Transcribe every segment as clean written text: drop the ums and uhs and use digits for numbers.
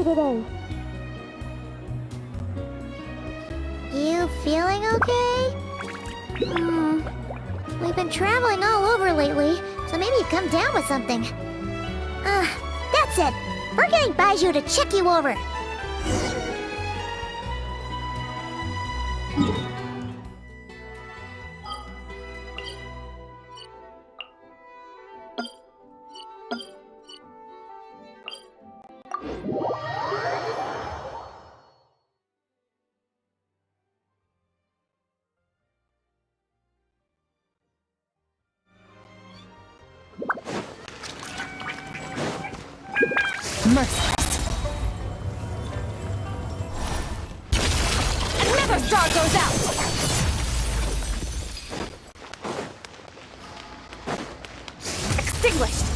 today. You feeling okay? We've been traveling all over lately, so maybe you've come down with something. That's it. We're getting Baiju to check you over. Merciless. Another star goes out! Extinguished!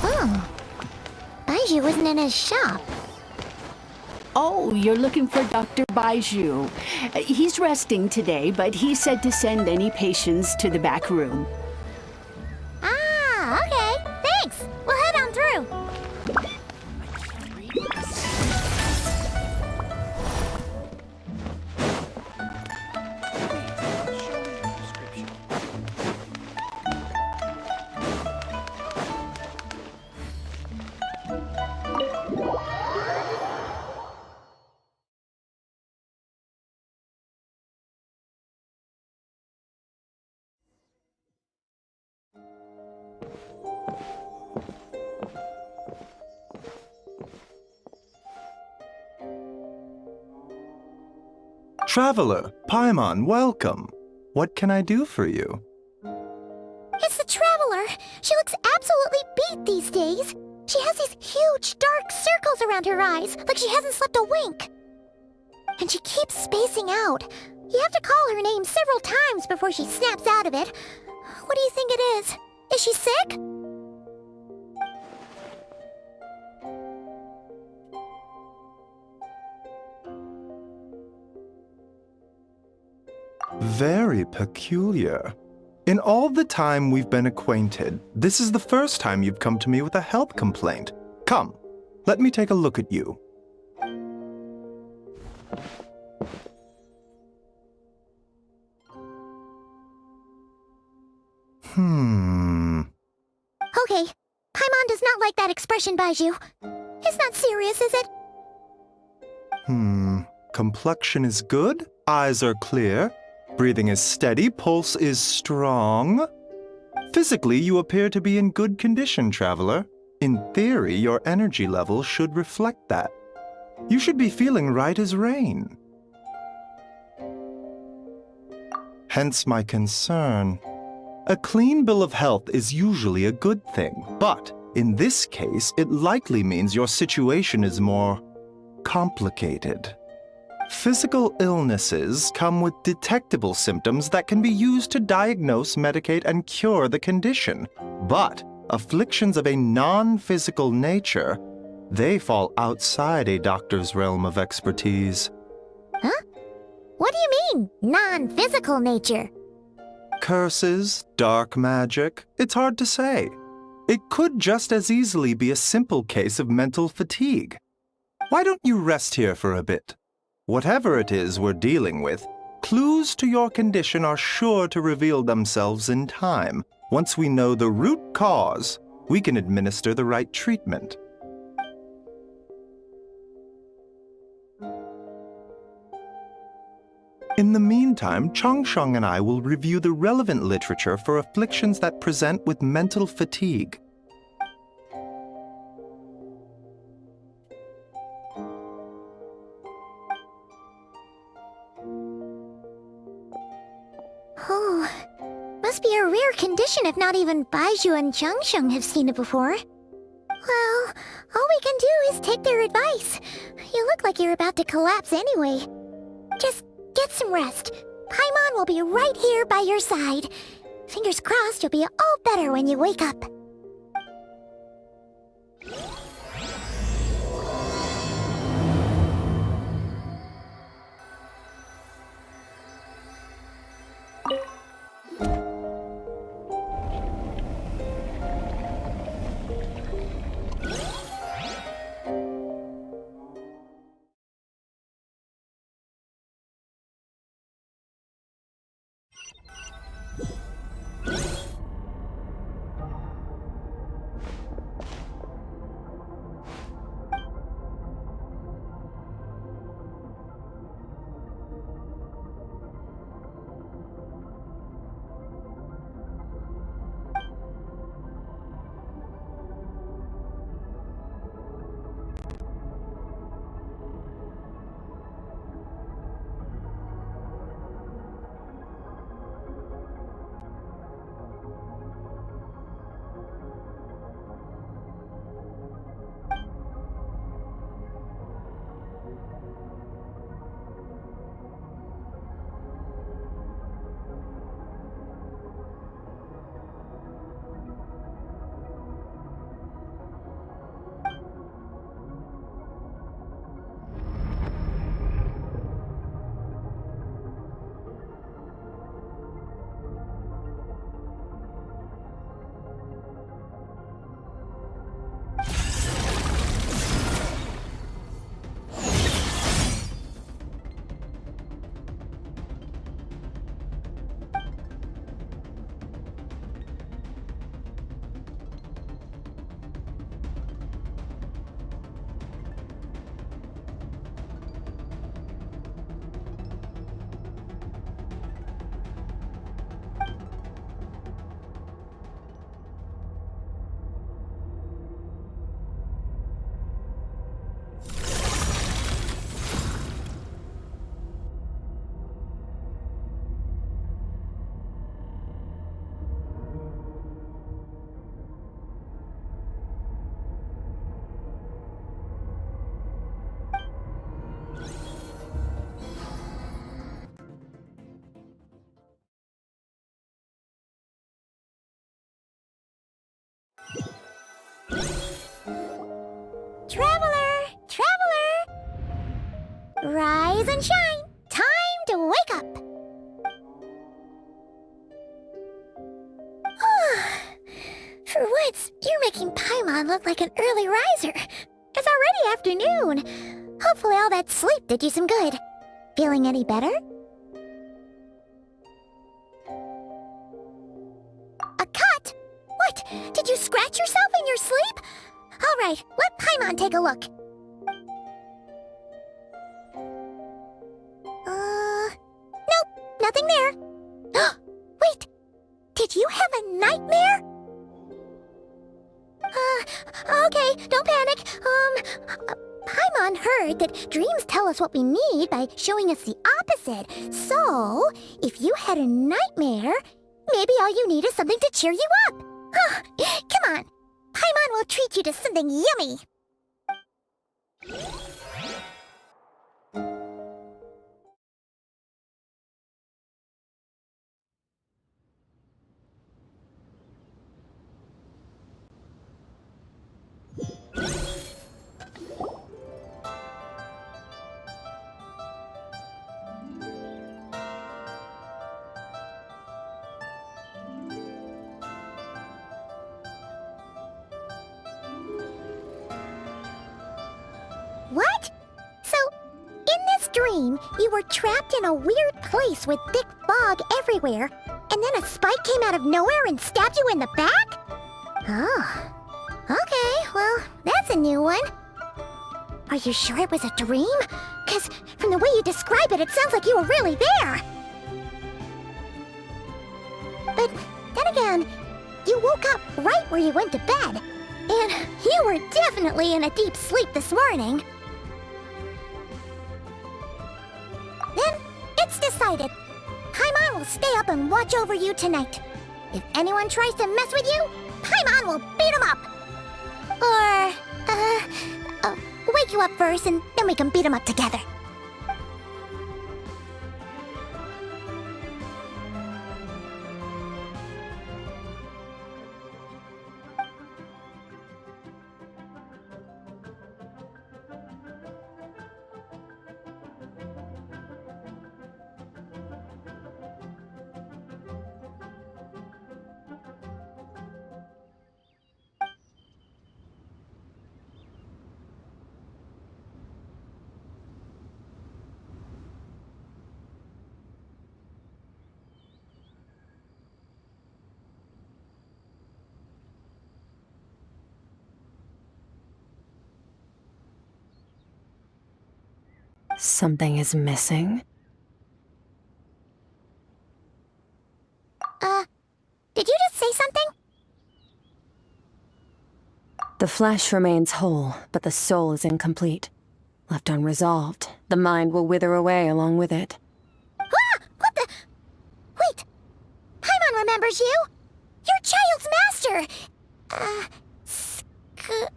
Oh. Baiju isn't in his shop. Oh, you're looking for Dr. Baiju. He's resting today, but he said to send any patients to the back room. Ah, okay. Thanks. We'll head on through. Traveler, Paimon, welcome. What can I do for you? It's the Traveler. She looks absolutely beat these days. She has these huge dark circles around her eyes, like she hasn't slept a wink. And she keeps spacing out. You have to call her name several times before she snaps out of it. What do you think it is? Is she sick? Very peculiar. In all the time we've been acquainted, this is the first time you've come to me with a health complaint. Come, let me take a look at you. Okay, Paimon does not like that expression, Baiju. It's not serious, is it? Complexion is good, eyes are clear, breathing is steady, pulse is strong. Physically, you appear to be in good condition, Traveler. In theory, your energy level should reflect that. You should be feeling right as rain. Hence my concern. A clean bill of health is usually a good thing, but in this case, it likely means your situation is more complicated. Physical illnesses come with detectable symptoms that can be used to diagnose, medicate, and cure the condition. But afflictions of a non-physical nature, they fall outside a doctor's realm of expertise. Huh? What do you mean, non-physical nature? Curses, dark magic, it's hard to say. It could just as easily be a simple case of mental fatigue. Why don't you rest here for a bit? Whatever it is we're dealing with, clues to your condition are sure to reveal themselves in time. Once we know the root cause, we can administer the right treatment. In the meantime, Changsheng and I will review the relevant literature for afflictions that present with mental fatigue. Oh, must be a rare condition if not even Baiju and Changsheng have seen it before. Well, all we can do is take their advice. You look like you're about to collapse anyway. Just get some rest. Paimon will be right here by your side. Fingers crossed you'll be all better when you wake up. Rise and shine! Time to wake up! For once, you're making Paimon look like an early riser. It's already afternoon. Hopefully all that sleep did you some good. Feeling any better? A cut? What? Did you scratch yourself in your sleep? All right, let Paimon take a look. Nope, nothing there. Wait, did you have a nightmare? Okay, don't panic. Paimon heard that dreams tell us what we need by showing us the opposite. So, if you had a nightmare, maybe all you need is something to cheer you up. Come on, Paimon will treat you to something yummy. What? So, in this dream, you were trapped in a weird place with thick fog everywhere, and then a spike came out of nowhere and stabbed you in the back? Oh. Okay, well, that's a new one. Are you sure it was a dream? 'Cause from the way you describe it, it sounds like you were really there. But then again, you woke up right where you went to bed. And you were definitely in a deep sleep this morning. Then, it's decided. Paimon will stay up and watch over you tonight. If anyone tries to mess with you, Paimon will beat him up. Or, wake you up first and then we can beat him up together. Something is missing? Did you just say something? The flesh remains whole, but the soul is incomplete. Left unresolved, the mind will wither away along with it. Ah! What the? Wait! Paimon remembers you! Your child's master! SKIRK?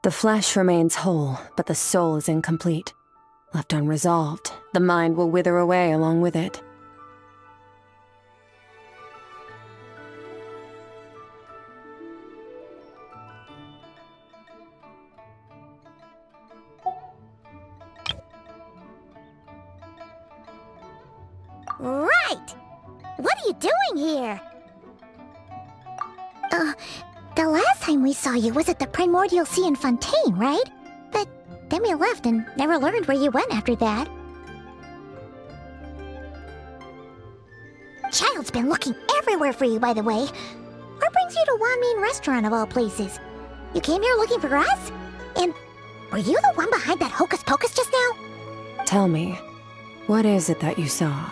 The flesh remains whole, but the soul is incomplete. Left unresolved, the mind will wither away along with it. Right! What are you doing here? The last time we saw you was at the Primordial Sea in Fontaine, right? But then we left and never learned where you went after that. Child's been looking everywhere for you, by the way. What brings you to Wanmin Restaurant of all places? You came here looking for us? And were you the one behind that hocus pocus just now? Tell me, what is it that you saw?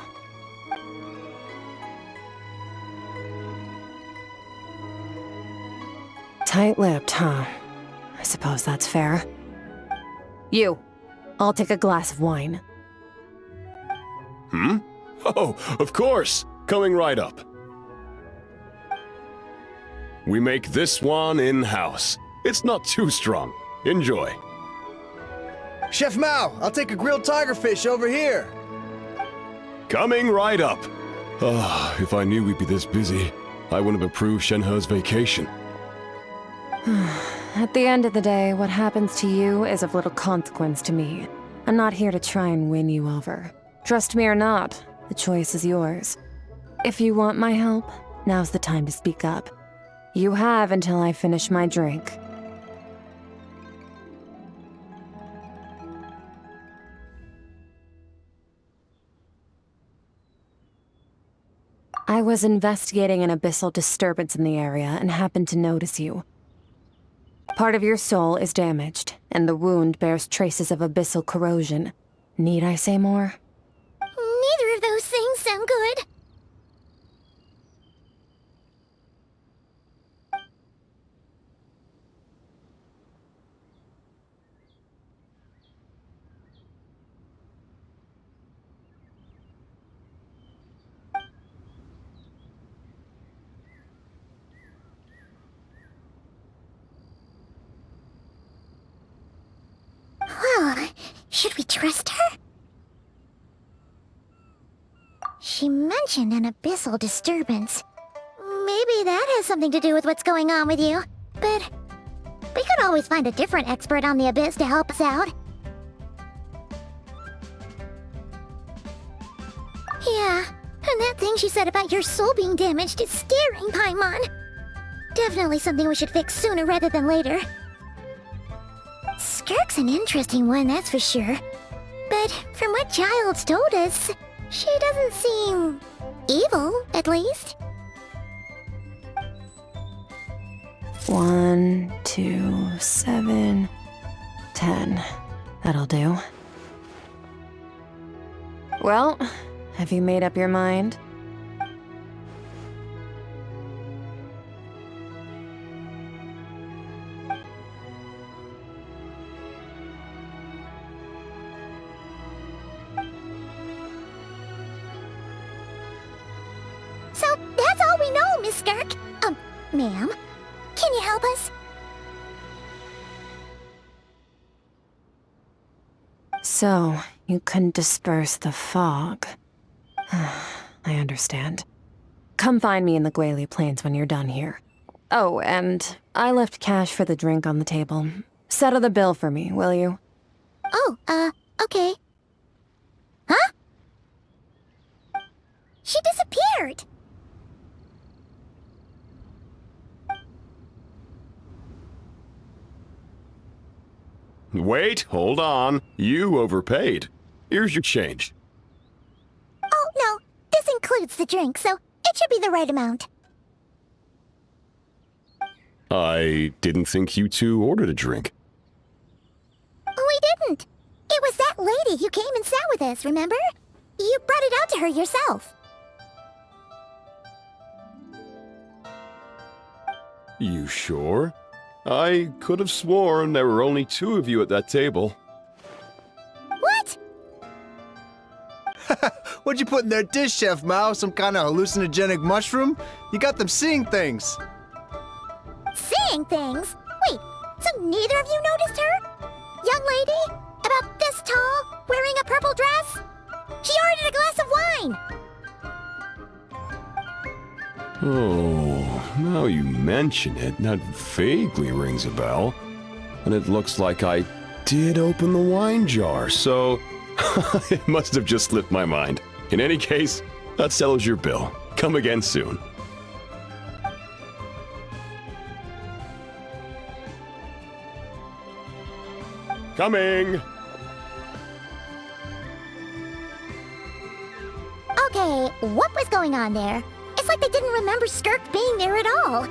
Tight-lipped, huh? I suppose that's fair. You, I'll take a glass of wine. Hmm? Oh, of course! Coming right up. We make this one in-house. It's not too strong. Enjoy. Chef Mao, I'll take a grilled tigerfish over here. Coming right up. Ah, if I knew we'd be this busy, I wouldn't have approved Shenhe's vacation. At the end of the day, what happens to you is of little consequence to me. I'm not here to try and win you over. Trust me or not, the choice is yours. If you want my help, now's the time to speak up. You have until I finish my drink. I was investigating an abyssal disturbance in the area and happened to notice you. Part of your soul is damaged, and the wound bears traces of abyssal corrosion. Need I say more? Neither of those things sound good. Well, should we trust her? She mentioned an abyssal disturbance. Maybe that has something to do with what's going on with you. But we could always find a different expert on the abyss to help us out. Yeah, and that thing she said about your soul being damaged is scaring, Paimon. Definitely something we should fix sooner rather than later. SKIRK's an interesting one, that's for sure. But from what Child's told us, she doesn't seem evil, at least. 1, 2, 7, 10. That'll do. Well, have you made up your mind? So that's all we know, Miss SKIRK. Ma'am, can you help us? So, you couldn't disperse the fog. I understand. Come find me in the Guili Plains when you're done here. Oh, and I left cash for the drink on the table. Settle the bill for me, will you? Oh, okay. Huh? She disappeared! Wait, hold on. You overpaid. Here's your change. Oh, no. This includes the drink, so it should be the right amount. I didn't think you two ordered a drink. We didn't. It was that lady who came and sat with us, remember? You brought it out to her yourself. You sure? I could have sworn there were only 2 of you at that table. What? What'd you put in their dish, Chef Mao? Some kind of hallucinogenic mushroom? You got them seeing things. Seeing things? Wait, so neither of you noticed her? Young lady? About this tall, wearing a purple dress? She ordered a glass of wine! Oh, now you mention it, that vaguely rings a bell. And it looks like I did open the wine jar, so it must have just slipped my mind. In any case, that settles your bill. Come again soon. Coming! Okay, what was going on there? It's like they didn't remember SKIRK being there at all.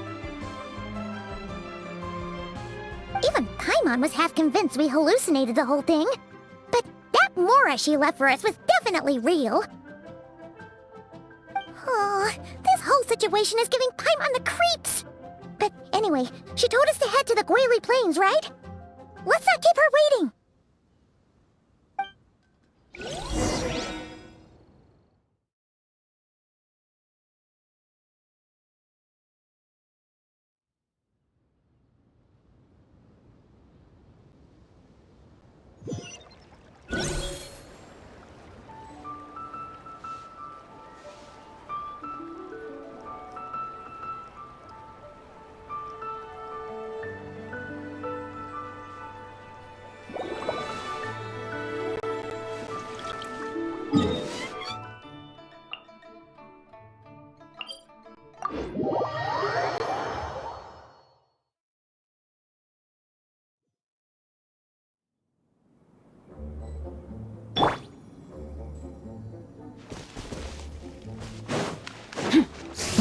Even Paimon was half convinced we hallucinated the whole thing. But that Mora she left for us was definitely real. Oh, this whole situation is giving Paimon the creeps. But anyway, she told us to head to the Guili Plains, right? Let's not keep her waiting.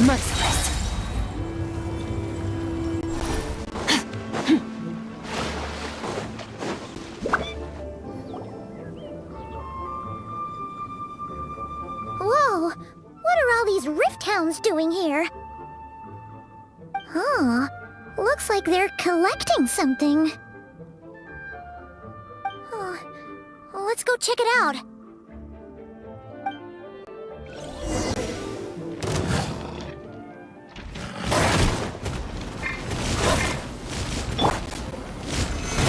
Merciless. Whoa! What are all these rift hounds doing here? Huh. Looks like they're collecting something. Let's go check it out.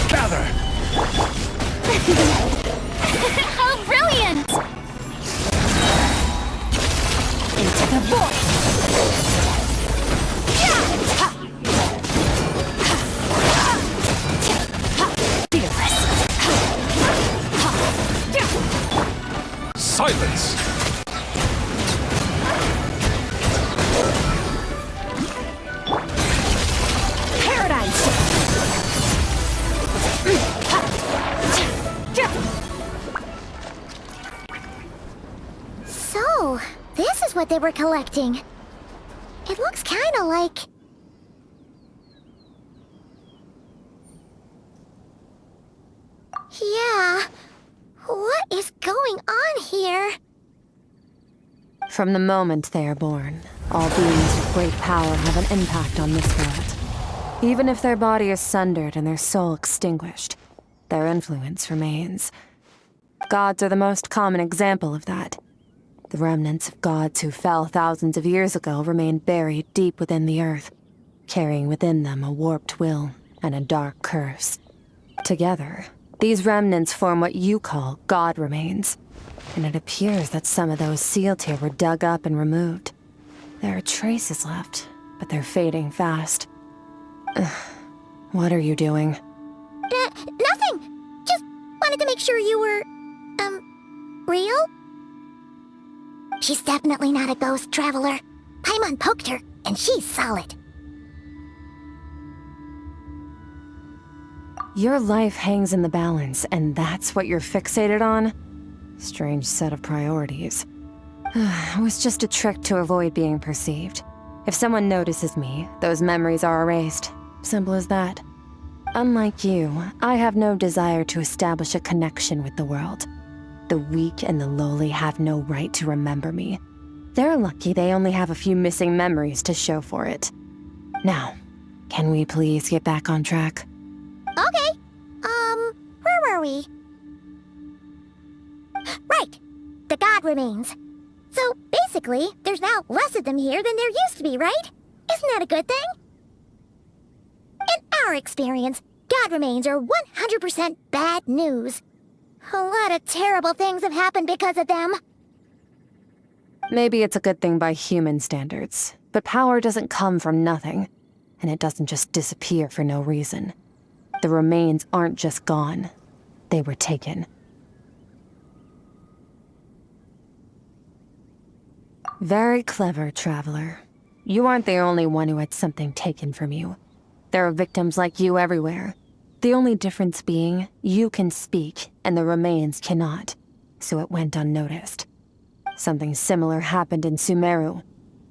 Gather! How brilliant! Into the void! Silence! Paradise! So, this is what they were collecting. It looks kinda like... Yeah. What is going on here? From the moment they are born, all beings with great power have an impact on this world. Even if their body is sundered and their soul extinguished, their influence remains. Gods are the most common example of that. The remnants of gods who fell thousands of years ago remain buried deep within the earth, carrying within them a warped will and a dark curse. Together, these remnants form what you call god remains, and it appears that some of those sealed here were dug up and removed. There are traces left, but they're fading fast. What are you doing? Nothing! Just wanted to make sure you were... real? She's definitely not a ghost traveler. Paimon poked her, and she's solid. Your life hangs in the balance, and that's what you're fixated on? Strange set of priorities. It was just a trick to avoid being perceived. If someone notices me, those memories are erased. Simple as that. Unlike you, I have no desire to establish a connection with the world. The weak and the lowly have no right to remember me. They're lucky they only have a few missing memories to show for it. Now, can we please get back on track? Okay. Where were we? Right. The god remains. So, basically, there's now less of them here than there used to be, right? Isn't that a good thing? In our experience, god remains are 100% bad news. A lot of terrible things have happened because of them. Maybe it's a good thing by human standards, but power doesn't come from nothing, and it doesn't just disappear for no reason. The remains aren't just gone. They were taken. Very clever, traveler. You aren't the only one who had something taken from you. There are victims like you everywhere. The only difference being, you can speak, and the remains cannot, so it went unnoticed. Something similar happened in Sumeru.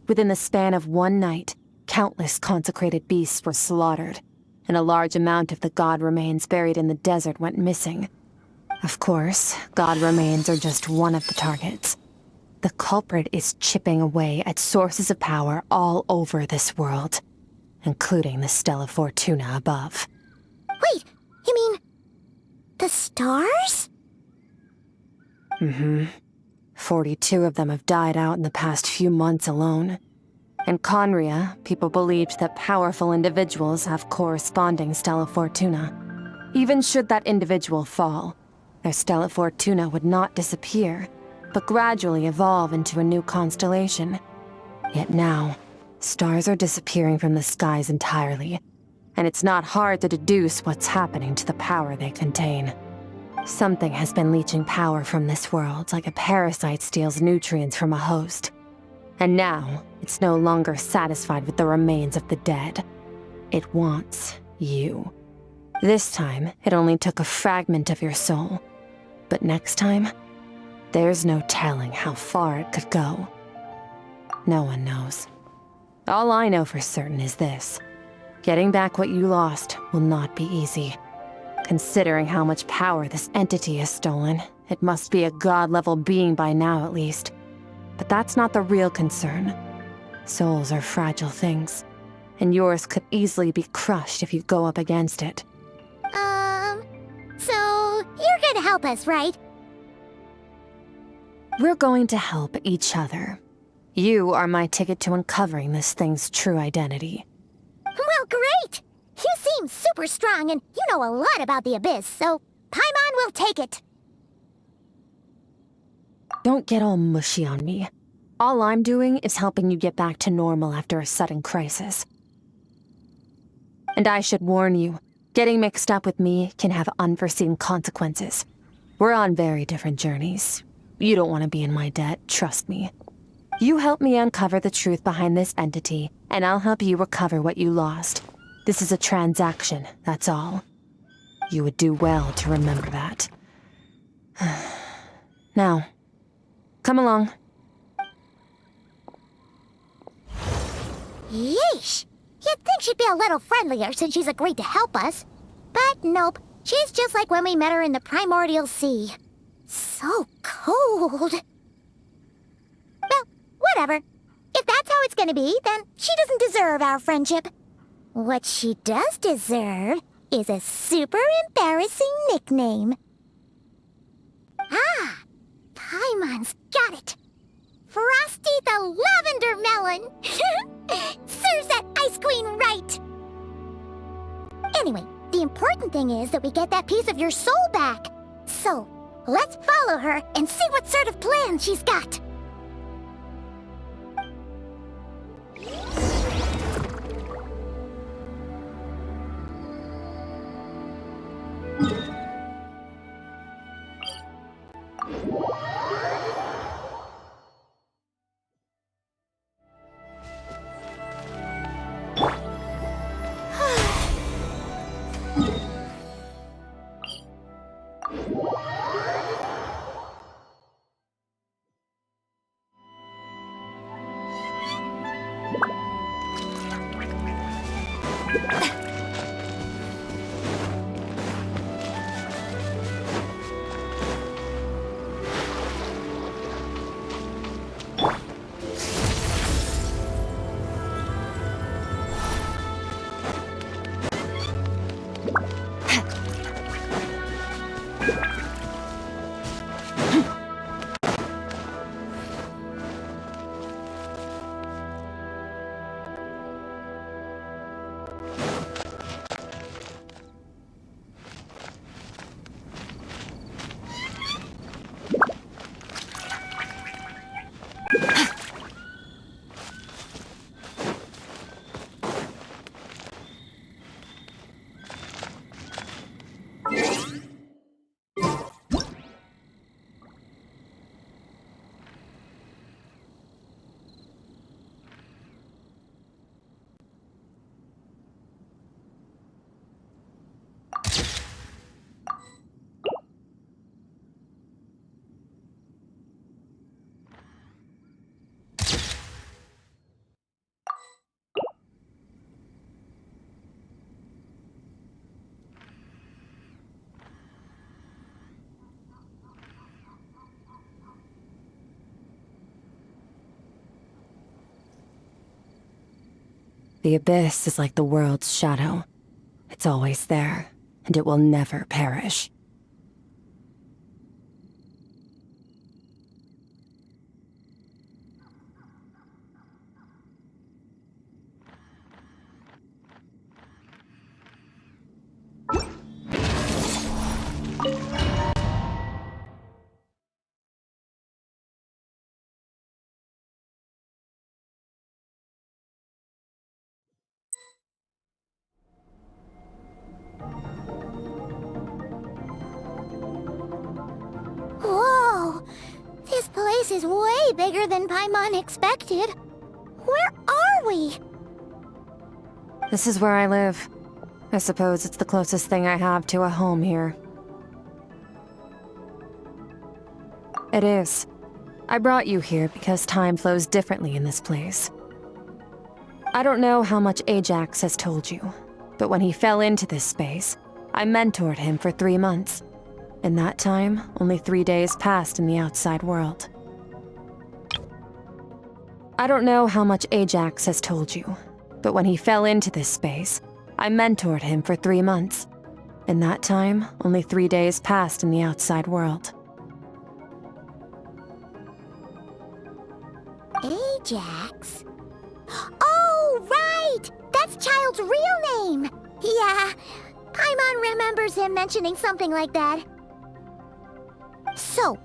Within the span of one night, countless consecrated beasts were slaughtered, and a large amount of the god remains buried in the desert went missing. Of course, god remains are just one of the targets. The culprit is chipping away at sources of power all over this world, including the Stella Fortuna above. Wait, you mean... the stars? Mm-hmm. 42 of them have died out in the past few months alone. In Conria, people believed that powerful individuals have corresponding Stella Fortuna. Even should that individual fall, their Stella Fortuna would not disappear, but gradually evolve into a new constellation. Yet now, stars are disappearing from the skies entirely, and it's not hard to deduce what's happening to the power they contain. Something has been leeching power from this world like a parasite steals nutrients from a host. And now, it's no longer satisfied with the remains of the dead. It wants you. This time, it only took a fragment of your soul. But next time, there's no telling how far it could go. No one knows. All I know for certain is this. Getting back what you lost will not be easy. Considering how much power this entity has stolen, it must be a god-level being by now at least. But that's not the real concern. Souls are fragile things, and yours could easily be crushed if you go up against it. So you're gonna help us, right? We're going to help each other. You are my ticket to uncovering this thing's true identity. Well, great! You seem super strong and you know a lot about the Abyss, so Paimon will take it. Don't get all mushy on me. All I'm doing is helping you get back to normal after a sudden crisis. And I should warn you, getting mixed up with me can have unforeseen consequences. We're on very different journeys. You don't want to be in my debt, trust me. You help me uncover the truth behind this entity, and I'll help you recover what you lost. This is a transaction, that's all. You would do well to remember that. Now, come along. Yeesh! You'd think she'd be a little friendlier since she's agreed to help us. But nope, she's just like when we met her in the primordial sea. So cold. Well, whatever. If that's how it's gonna be, then she doesn't deserve our friendship. What she does deserve is a super embarrassing nickname. Ah! Paimon's got it. Frosty the Lavender Melon! Serves that Ice Queen right! Anyway, the important thing is that we get that piece of your soul back. So, let's follow her and see what sort of plan she's got. The Abyss is like the world's shadow. It's always there, and it will never perish. Whoa! This place is way bigger than Paimon expected. Where are we? This is where I live. I suppose it's the closest thing I have to a home here. It is. I brought you here because time flows differently in this place. I don't know how much Ajax has told you, but when he fell into this space, I mentored him for 3 months. In that time, only 3 days passed in the outside world. I don't know how much Ajax has told you, but when he fell into this space, I mentored him for 3 months. In that time, only 3 days passed in the outside world. Ajax? Oh, right! That's Child's real name! Yeah, Paimon remembers him mentioning something like that. So,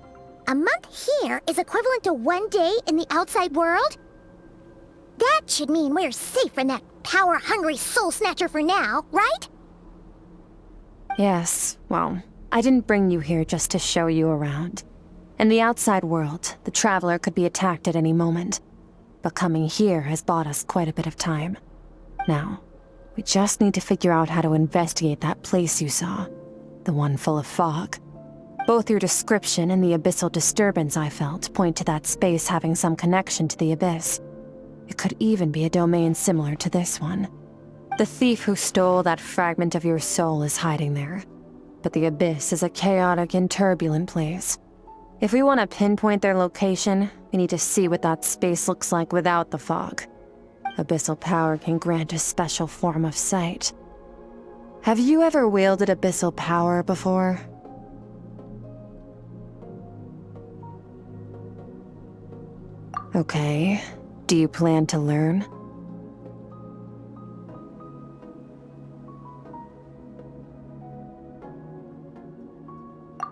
a month here is equivalent to 1 day in the outside world? That should mean we're safe from that power-hungry soul snatcher for now, right? Yes, well, I didn't bring you here just to show you around. In the outside world, the Traveler could be attacked at any moment. But coming here has bought us quite a bit of time. Now, we just need to figure out how to investigate that place you saw. The one full of fog. Both your description and the abyssal disturbance I felt point to that space having some connection to the abyss. It could even be a domain similar to this one. The thief who stole that fragment of your soul is hiding there. But the abyss is a chaotic and turbulent place. If we want to pinpoint their location, we need to see what that space looks like without the fog. Abyssal power can grant a special form of sight. Have you ever wielded abyssal power before? Okay. Do you plan to learn?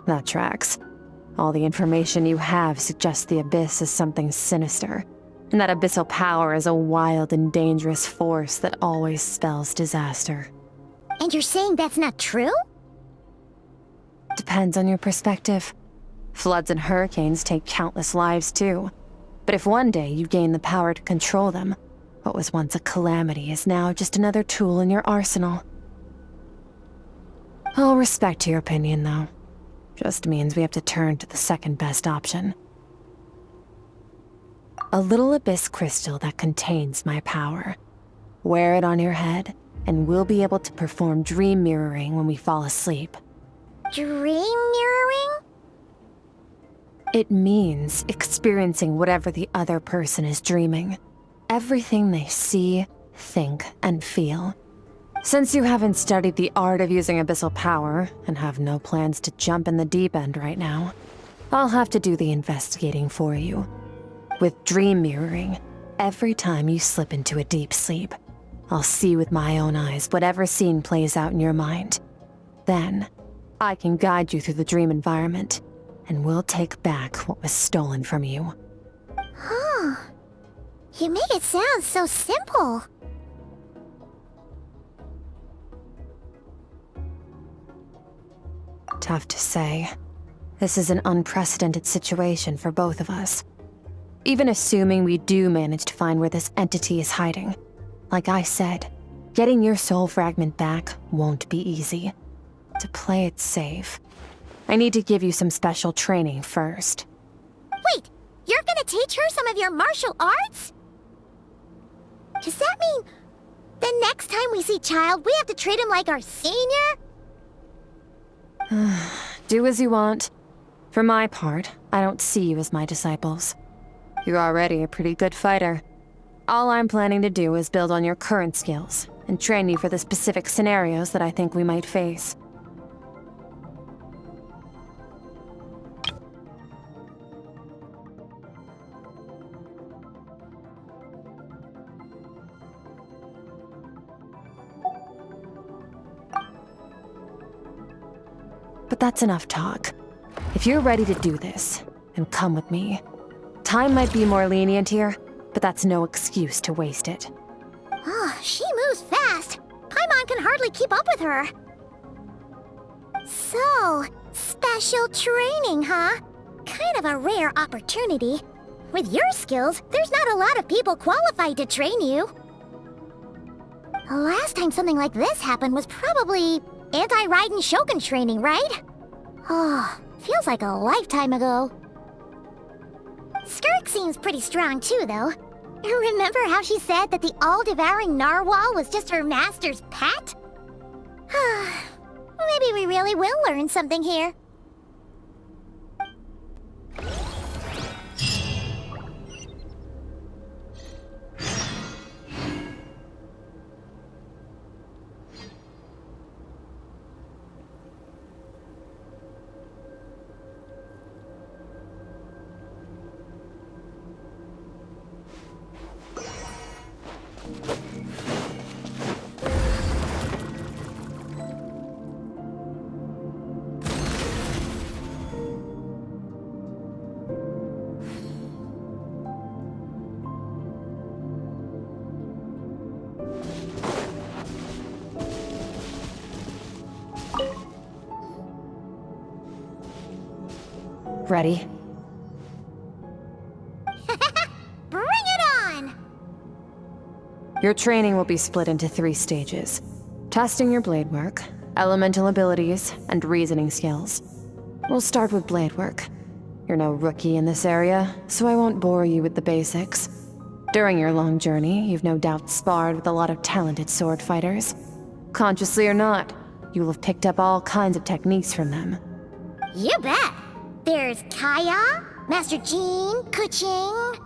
That tracks. All the information you have suggests the Abyss is something sinister, and that abyssal power is a wild and dangerous force that always spells disaster. And you're saying that's not true? Depends on your perspective. Floods and hurricanes take countless lives too. But if one day you gain the power to control them, what was once a calamity is now just another tool in your arsenal. I'll respect your opinion, though. Just means we have to turn to the second best option. A little abyss crystal that contains my power. Wear it on your head, and we'll be able to perform dream mirroring when we fall asleep. Dream mirroring? It means experiencing whatever the other person is dreaming. Everything they see, think, and feel. Since you haven't studied the art of using abyssal power, and have no plans to jump in the deep end right now, I'll have to do the investigating for you. With dream mirroring, every time you slip into a deep sleep, I'll see with my own eyes whatever scene plays out in your mind. Then, I can guide you through the dream environment, and we'll take back what was stolen from you. Huh. You make it sound so simple. Tough to say. This is an unprecedented situation for both of us. Even assuming we do manage to find where this entity is hiding, like I said, getting your soul fragment back won't be easy. To play it safe, I need to give you some special training first. Wait, you're gonna teach her some of your martial arts? Does that mean the next time we see Child, we have to treat him like our senior? Do as you want. For my part, I don't see you as my disciples. You're already a pretty good fighter. All I'm planning to do is build on your current skills, and train you for the specific scenarios that I think we might face. But that's enough talk. If you're ready to do this, then come with me. Time might be more lenient here, but that's no excuse to waste it. Oh, she moves fast. Paimon can hardly keep up with her. So, special training, huh? Kind of a rare opportunity. With your skills, there's not a lot of people qualified to train you. The last time something like this happened was probably anti-Raiden Shogun training, right? Oh, feels like a lifetime ago. SKIRK seems pretty strong too, though. Remember how she said that the all-devouring narwhal was just her master's pet? Maybe we really will learn something here. Ready? Bring it on! Your training will be split into 3 stages. Testing your blade work, elemental abilities, and reasoning skills. We'll start with blade work. You're no rookie in this area, so I won't bore you with the basics. During your long journey, you've no doubt sparred with a lot of talented sword fighters. Consciously or not, you'll have picked up all kinds of techniques from them. You bet! There's Kaya, Master Jean, Kuching.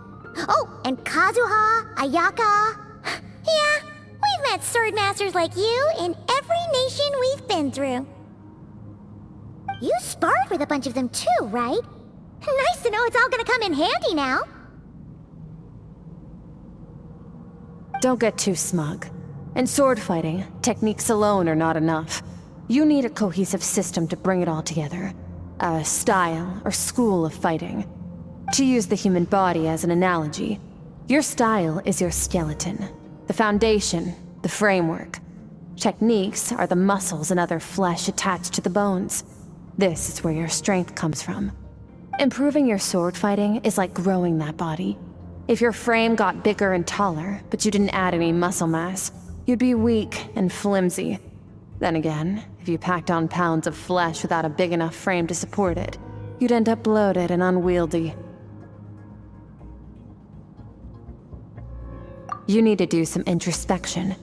Oh, and Kazuha, Ayaka. Yeah, we've met sword masters like you in every nation we've been through. You sparred with a bunch of them too, right? Nice to know it's all gonna come in handy now. Don't get too smug. In sword fighting, techniques alone are not enough. You need a cohesive system to bring it all together. A style or school of fighting. To use the human body as an analogy, your style is your skeleton, the foundation, the framework. Techniques are the muscles and other flesh attached to the bones. This is where your strength comes from. Improving your sword fighting is like growing that body. If your frame got bigger and taller, but you didn't add any muscle mass, you'd be weak and flimsy. Then again, if you packed on pounds of flesh without a big enough frame to support it, you'd end up bloated and unwieldy. You need to do some introspection.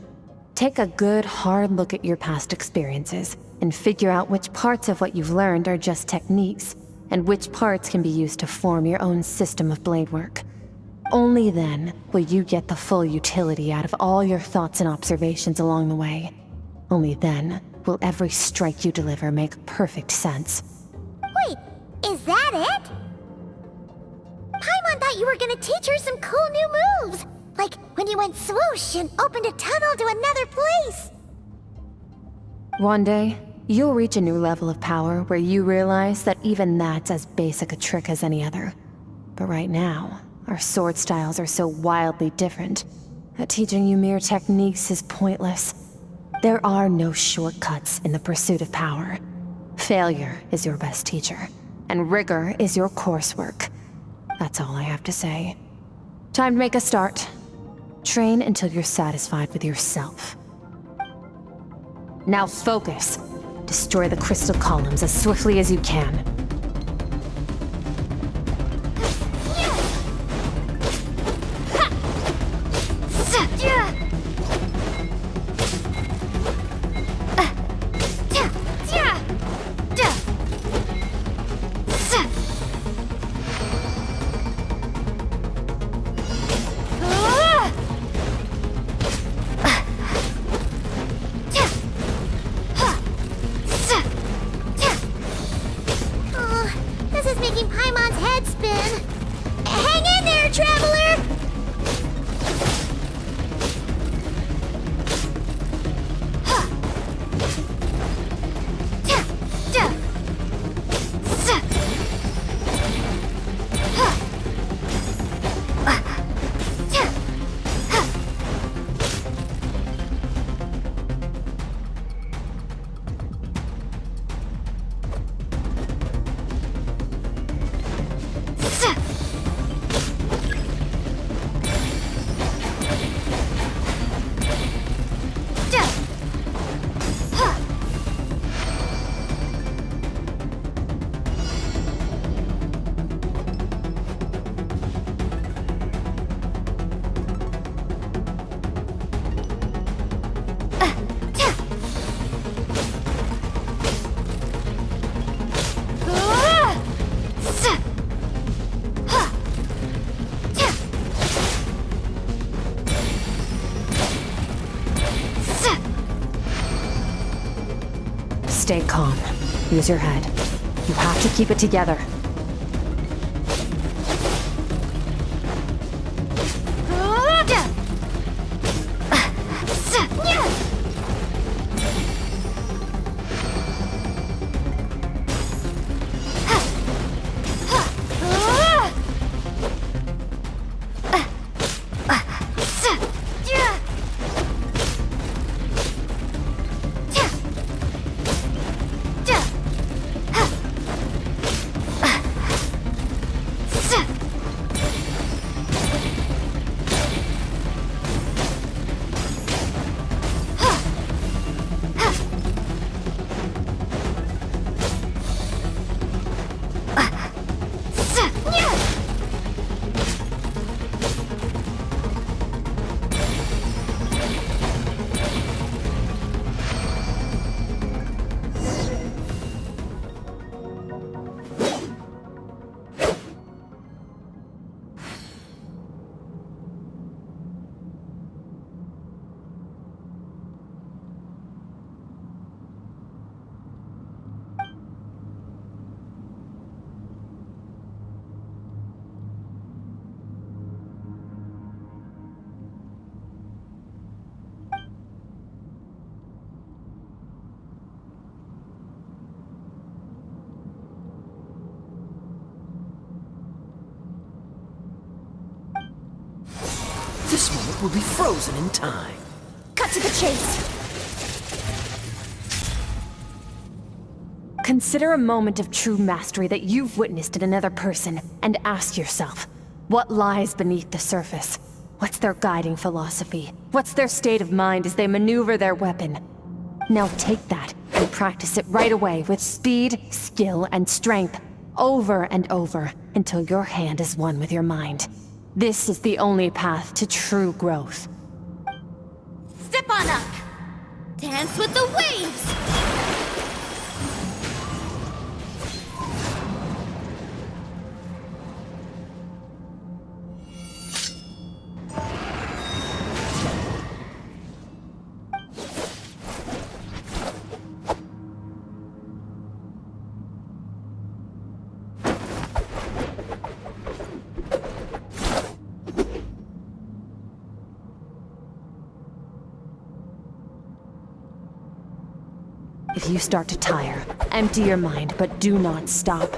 Take a good, hard look at your past experiences and figure out which parts of what you've learned are just techniques, and which parts can be used to form your own system of blade work. Only then will you get the full utility out of all your thoughts and observations along the way. Only then will every strike you deliver make perfect sense. Wait, is that it? Paimon thought you were gonna teach her some cool new moves. Like when you went swoosh and opened a tunnel to another place. One day, you'll reach a new level of power where you realize that even that's as basic a trick as any other. But right now, our sword styles are so wildly different that teaching you mere techniques is pointless. There are no shortcuts in the pursuit of power. Failure is your best teacher, and rigor is your coursework. That's all I have to say. Time to make a start. Train until you're satisfied with yourself. Now focus. Destroy the crystal columns as swiftly as you can. This is making Paimon's head spin. Hang in there, traveler! Stay calm. Use your head. You have to keep it together. This moment will be frozen in time. Cut to the chase. Consider a moment of true mastery that you've witnessed in another person, and ask yourself, what lies beneath the surface? What's their guiding philosophy? What's their state of mind as they maneuver their weapon? Now take that and practice it right away with speed, skill, and strength, over and over, until your hand is one with your mind. This is the only path to true growth. Step on up. Dance with the waves. If you start to tire, empty your mind, but do not stop.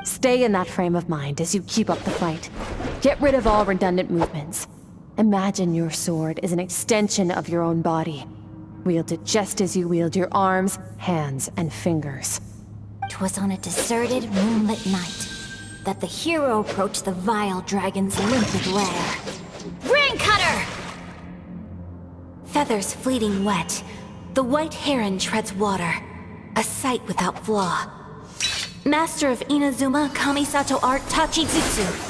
Stay in that frame of mind as you keep up the fight. Get rid of all redundant movements. Imagine your sword is an extension of your own body. Wield it just as you wield your arms, hands, and fingers. 'Twas on a deserted, moonlit night that the hero approached the vile dragon's limpid lair. Rain Cutter! Feathers fleeting wet, the white heron treads water, a sight without flaw. Master of Inazuma Kamisato art Tachijutsu.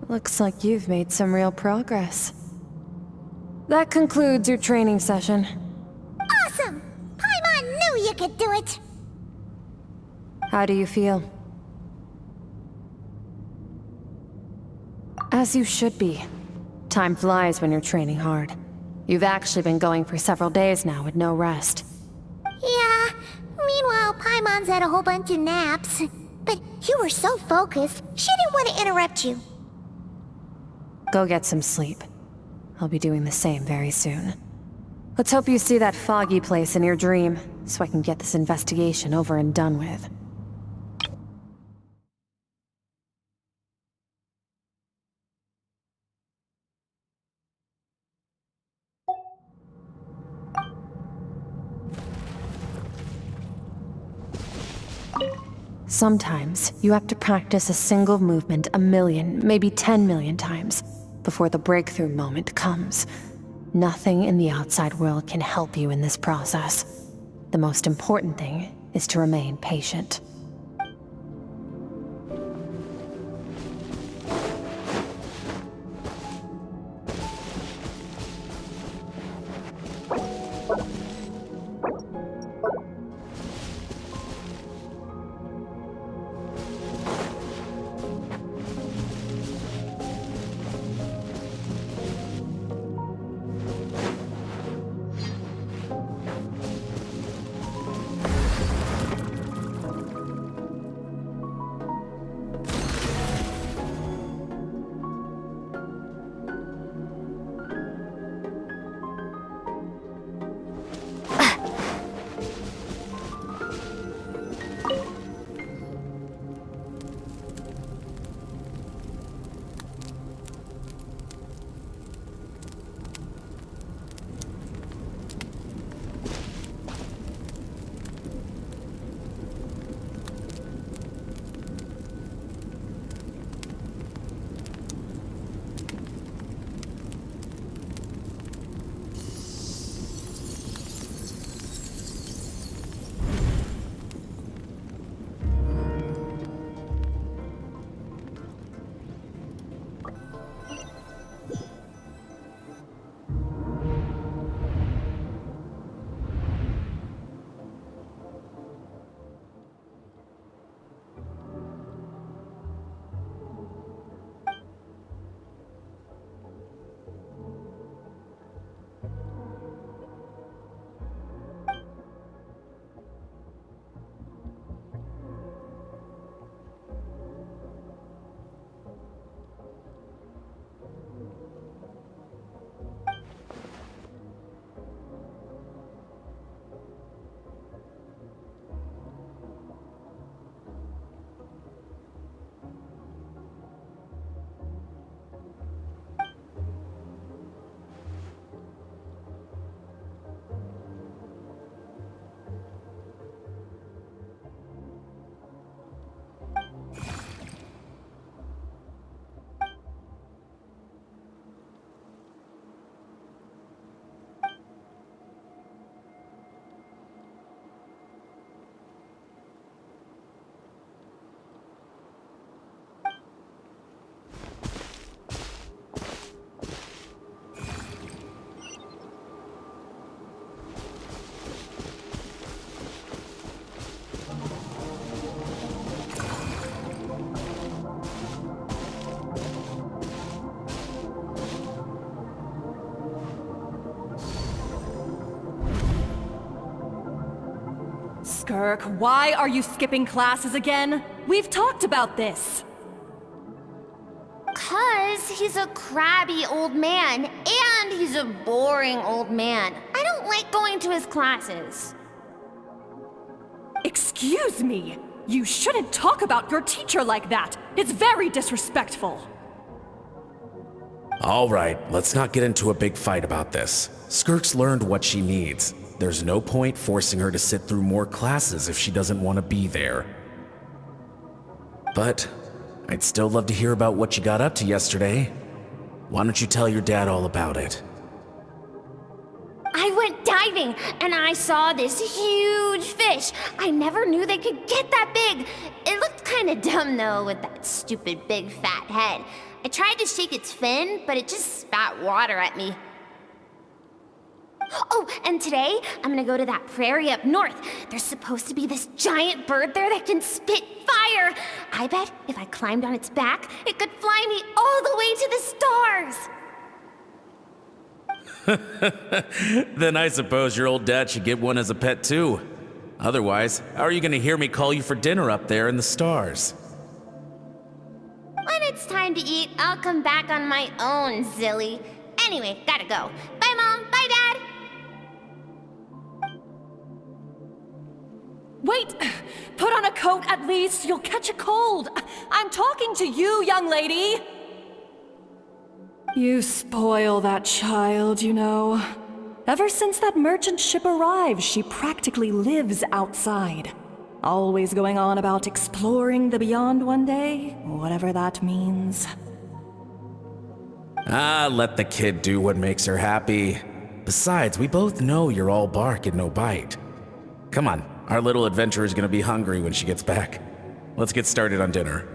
Looks like you've made some real progress. That concludes your training session. Awesome! Paimon knew you could do it! How do you feel? As you should be. Time flies when you're training hard. You've actually been going for several days now with no rest. Yeah, meanwhile Paimon's had a whole bunch of naps. But you were so focused, she didn't want to interrupt you. Go get some sleep. I'll be doing the same very soon. Let's hope you see that foggy place in your dream, so I can get this investigation over and done with. Sometimes you have to practice a single movement 1,000,000, maybe 10,000,000 times before the breakthrough moment comes. Nothing in the outside world can help you in this process. The most important thing is to remain patient. SKIRK, why are you skipping classes again? We've talked about this. 'Cause he's a crabby old man, and he's a boring old man. I don't like going to his classes. Excuse me. You shouldn't talk about your teacher like that. It's very disrespectful. All right, let's not get into a big fight about this. SKIRK's learned what she needs. There's no point forcing her to sit through more classes if she doesn't want to be there. But I'd still love to hear about what you got up to yesterday. Why don't you tell your dad all about it? I went diving, and I saw this huge fish. I never knew they could get that big. It looked kinda dumb, though, with that stupid big fat head. I tried to shake its fin, but it just spat water at me. Oh, and today, I'm gonna go to that prairie up north. There's supposed to be this giant bird there that can spit fire. I bet if I climbed on its back, it could fly me all the way to the stars. Then I suppose your old dad should get one as a pet too. Otherwise, how are you gonna hear me call you for dinner up there in the stars? When it's time to eat, I'll come back on my own, Zilly. Anyway, gotta go. Bye, Mom. Bye, Dad. Wait! Put on a coat at least. You'll catch a cold. I'm talking to you, young lady. You spoil that child, you know. Ever since that merchant ship arrived, she practically lives outside. Always going on about exploring the beyond one day, whatever that means. Ah, let the kid do what makes her happy. Besides, we both know you're all bark and no bite. Come on, our little adventurer's gonna be hungry when she gets back. Let's get started on dinner.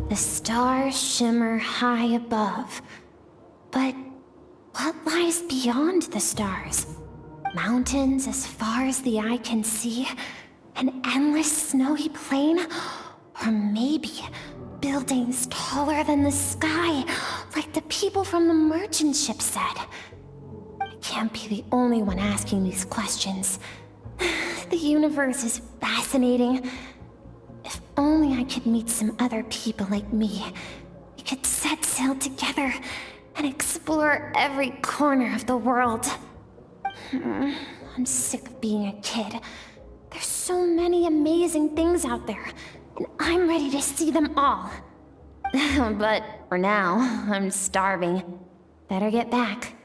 The stars shimmer high above. But what lies beyond the stars? Mountains as far as the eye can see? An endless snowy plain? Or maybe buildings taller than the sky, like the people from the merchant ship said? I can't be the only one asking these questions. The universe is fascinating. If only I could meet some other people like me. We could set sail together and explore every corner of the world. I'm sick of being a kid. There's so many amazing things out there, and I'm ready to see them all. But for now, I'm starving. Better get back.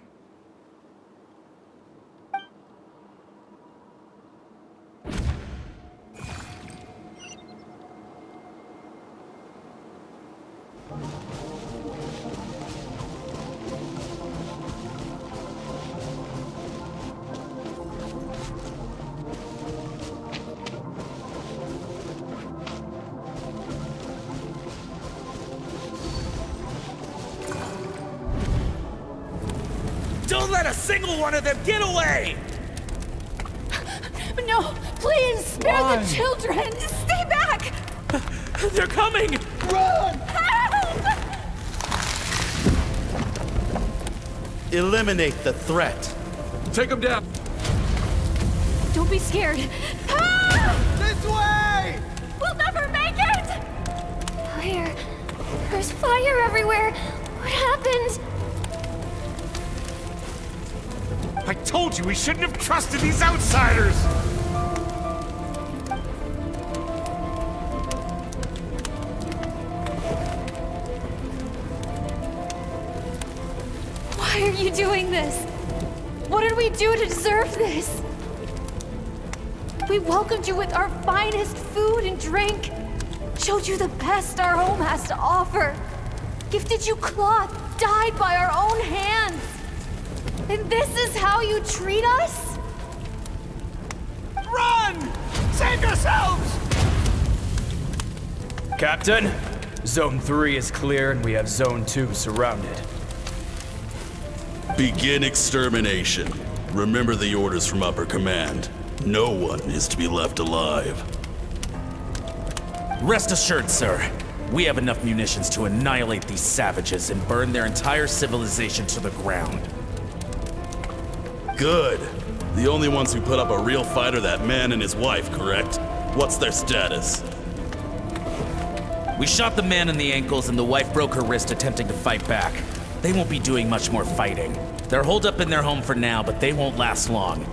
Don't let a single one of them get away! No, please, spare the children! Stay back! They're coming! Run! Help! Eliminate the threat. Take them down! Don't be scared. Help! This way! We'll never make it! Where? There's fire everywhere. What happened? I told you we shouldn't have trusted these outsiders! Why are you doing this? What did we do to deserve this? We welcomed you with our finest food and drink, showed you the best our home has to offer, gifted you cloth dyed by our own hands. And this is how you treat us? Run! Save yourselves! Captain, Zone 3 is clear and we have Zone 2 surrounded. Begin extermination. Remember the orders from upper command. No one is to be left alive. Rest assured, sir. We have enough munitions to annihilate these savages and burn their entire civilization to the ground. Good. The only ones who put up a real fight are that man and his wife, correct? What's their status? We shot the man in the ankles and the wife broke her wrist attempting to fight back. They won't be doing much more fighting. They're holed up in their home for now, but they won't last long.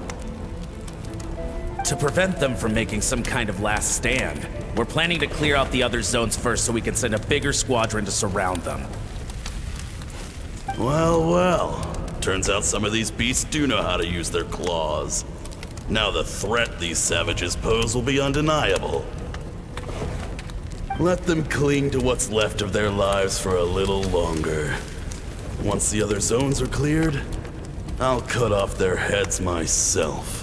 To prevent them from making some kind of last stand, we're planning to clear out the other zones first so we can send a bigger squadron to surround them. Well, well. Turns out some of these beasts do know how to use their claws. Now the threat these savages pose will be undeniable. Let them cling to what's left of their lives for a little longer. Once the other zones are cleared, I'll cut off their heads myself.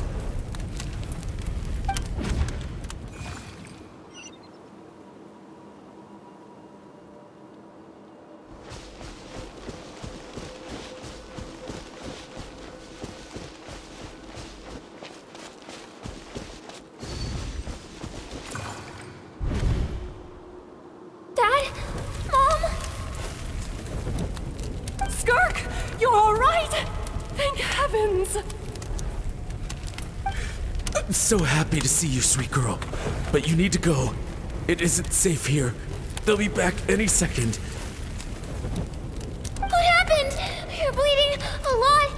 Dad? Mom? this? I'm so happy to see you, sweet girl. But you need to go. It isn't safe here. They'll be back any second. What happened? You're bleeding a lot.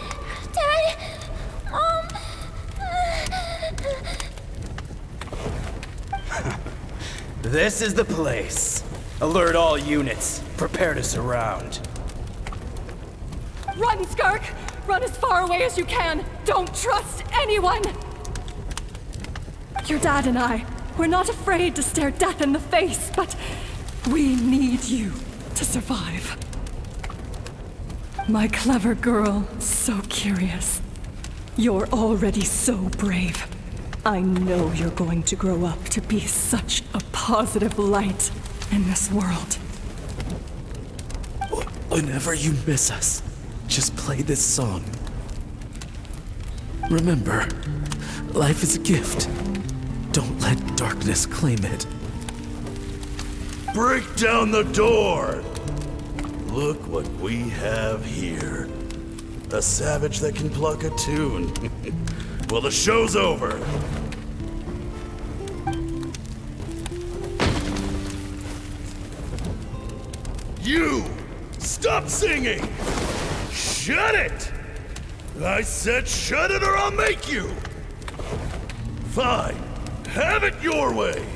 Dad? Mom? This is the place. Alert all units. Prepare to surround. Run, SKIRK! Run as far away as you can! Don't trust anyone! Your dad and I, we're not afraid to stare death in the face, but we need you to survive. My clever girl, so curious. You're already so brave. I know you're going to grow up to be such a positive light in this world. Whenever you miss us, just play this song. Remember, life is a gift. Don't let darkness claim it. Break down the door! Look what we have here. A savage that can pluck a tune. Well, the show's over. You! Stop singing! Shut it! I said shut it or I'll make you! Fine. Have it your way!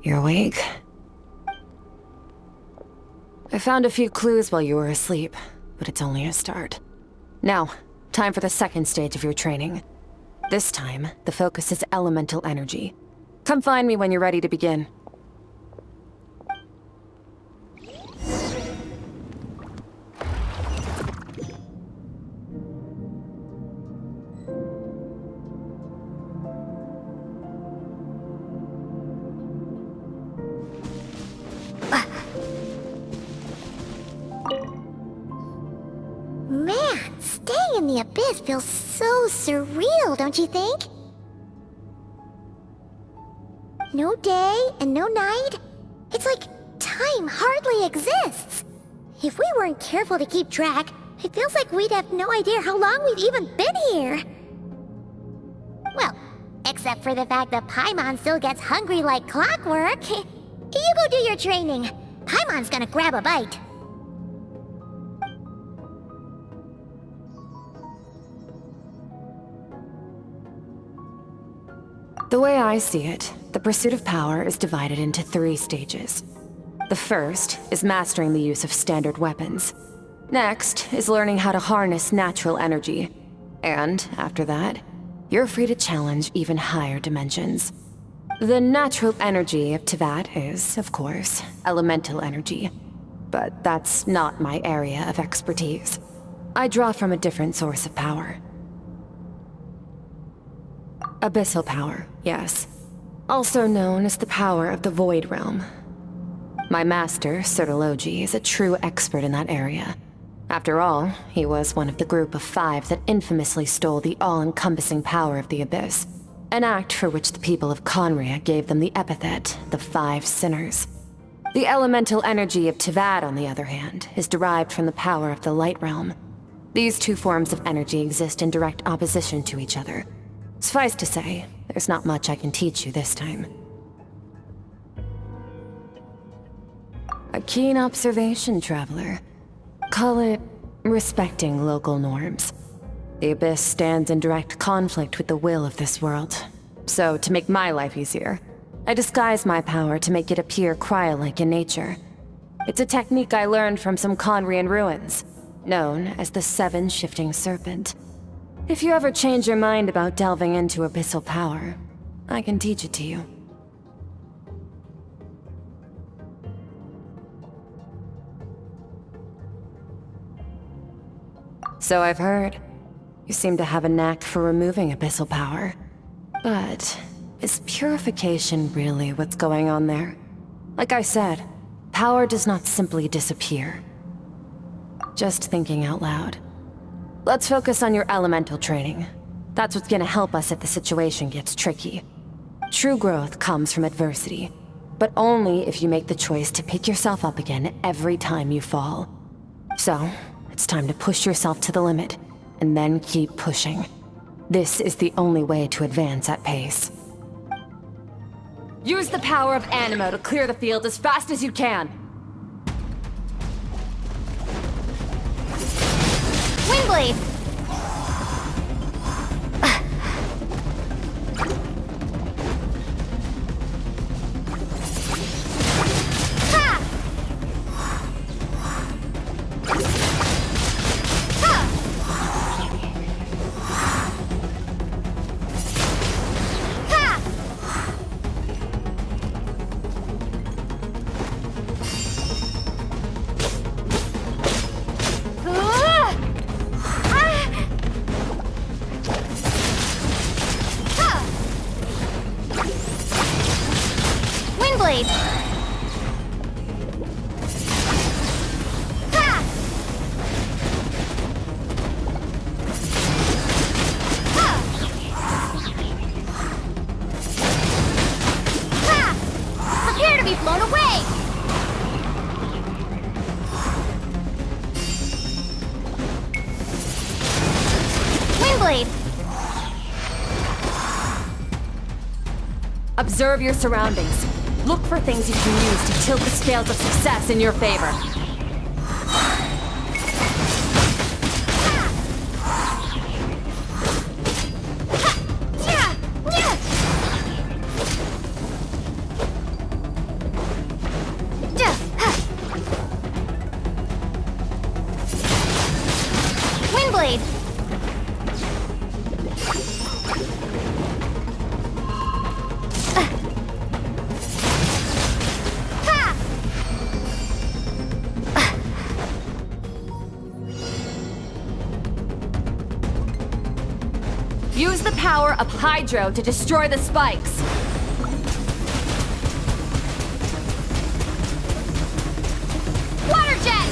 You're awake? I found a few clues while you were asleep, but it's only a start. Now, time for the second stage of your training. This time, the focus is elemental energy. Come find me when you're ready to begin. Man, staying in the abyss feels so surreal, don't you think? No day and no night. It's like time hardly exists. If we weren't careful to keep track, it feels like we'd have no idea how long we've even been here. Well, except for the fact that Paimon still gets hungry like clockwork. You go do your training. Paimon's gonna grab a bite. The way I see it, the pursuit of power is divided into 3 stages. The first is mastering the use of standard weapons. Next is learning how to harness natural energy. And after that, you're free to challenge even higher dimensions. The natural energy of Teyvat is, of course, elemental energy. But that's not my area of expertise. I draw from a different source of power. Abyssal power, yes. Also known as the power of the Void Realm. My master, Sertologi, is a true expert in that area. After all, he was one of the group of 5 that infamously stole the all-encompassing power of the Abyss. An act for which the people of Conria gave them the epithet, the 5 Sinners. The elemental energy of Teyvat, on the other hand, is derived from the power of the Light Realm. These 2 forms of energy exist in direct opposition to each other. Suffice to say, there's not much I can teach you this time. A keen observation, traveler. Call it respecting local norms. The Abyss stands in direct conflict with the will of this world. So, to make my life easier, I disguise my power to make it appear cryo-like in nature. It's a technique I learned from some Conrian ruins, known as the 7 Shifting Serpent. If you ever change your mind about delving into abyssal power, I can teach it to you. So I've heard. You seem to have a knack for removing abyssal power. But is purification really what's going on there? Like I said, power does not simply disappear. Just thinking out loud. Let's focus on your elemental training. That's what's gonna help us if the situation gets tricky. True growth comes from adversity, but only if you make the choice to pick yourself up again every time you fall. So, it's time to push yourself to the limit, and then keep pushing. This is the only way to advance at pace. Use the power of Animo to clear the field as fast as you can! Windblade! Windblade! Prepare to be blown away! Windblade! Observe your surroundings. Look for things you can use to tilt the scales of success in your favor. Windblade! Use the power of Hydro to destroy the spikes. Water jet!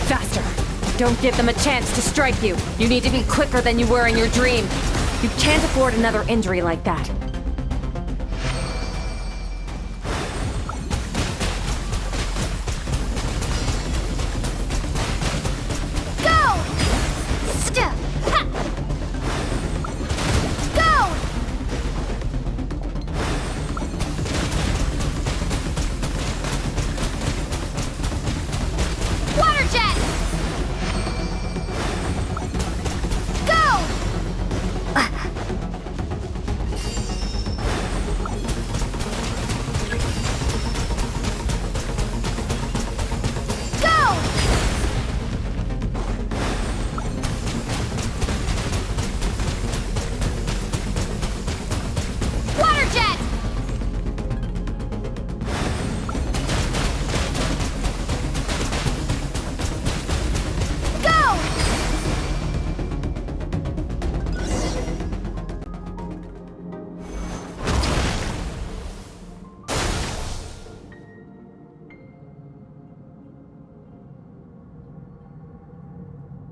Faster! Don't give them a chance to strike you. You need to be quicker than you were in your dream. You can't afford another injury like that.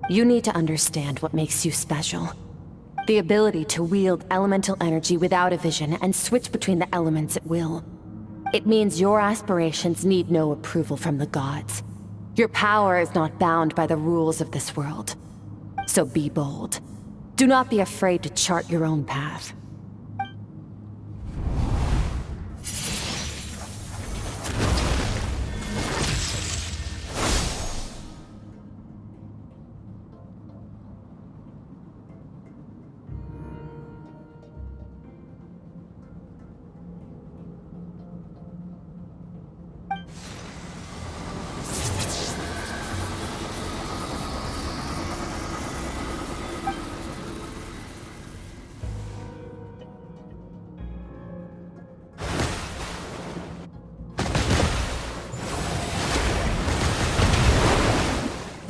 You need to understand what makes you special. The ability to wield elemental energy without a vision and switch between the elements at will. It means your aspirations need no approval from the gods. Your power is not bound by the rules of this world. So be bold. Do not be afraid to chart your own path.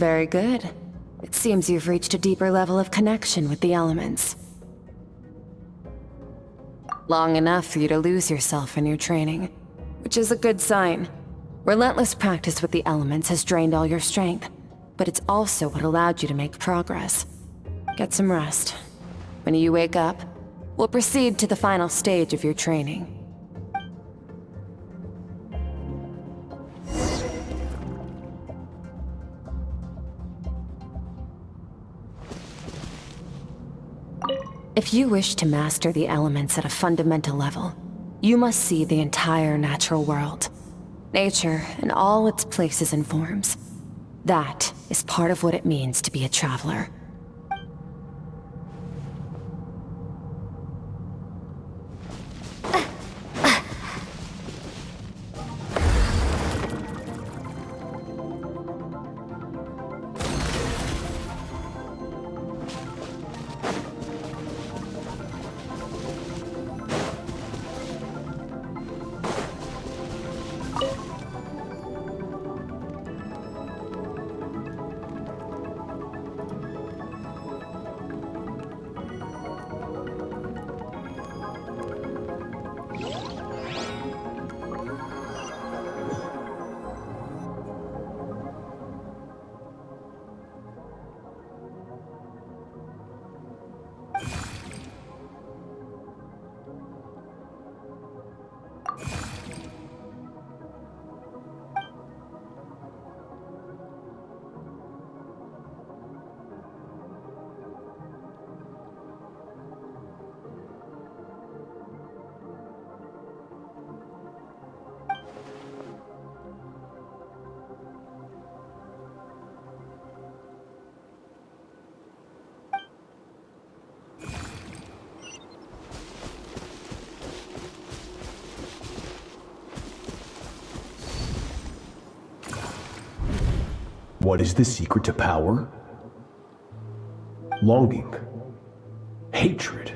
Very good. It seems you've reached a deeper level of connection with the elements. Long enough for you to lose yourself in your training, which is a good sign. Relentless practice with the elements has drained all your strength, but it's also what allowed you to make progress. Get some rest. When you wake up, we'll proceed to the final stage of your training. If you wish to master the elements at a fundamental level, you must see the entire natural world. Nature in all its places and forms. That is part of what it means to be a traveler. What is the secret to power? Longing, hatred,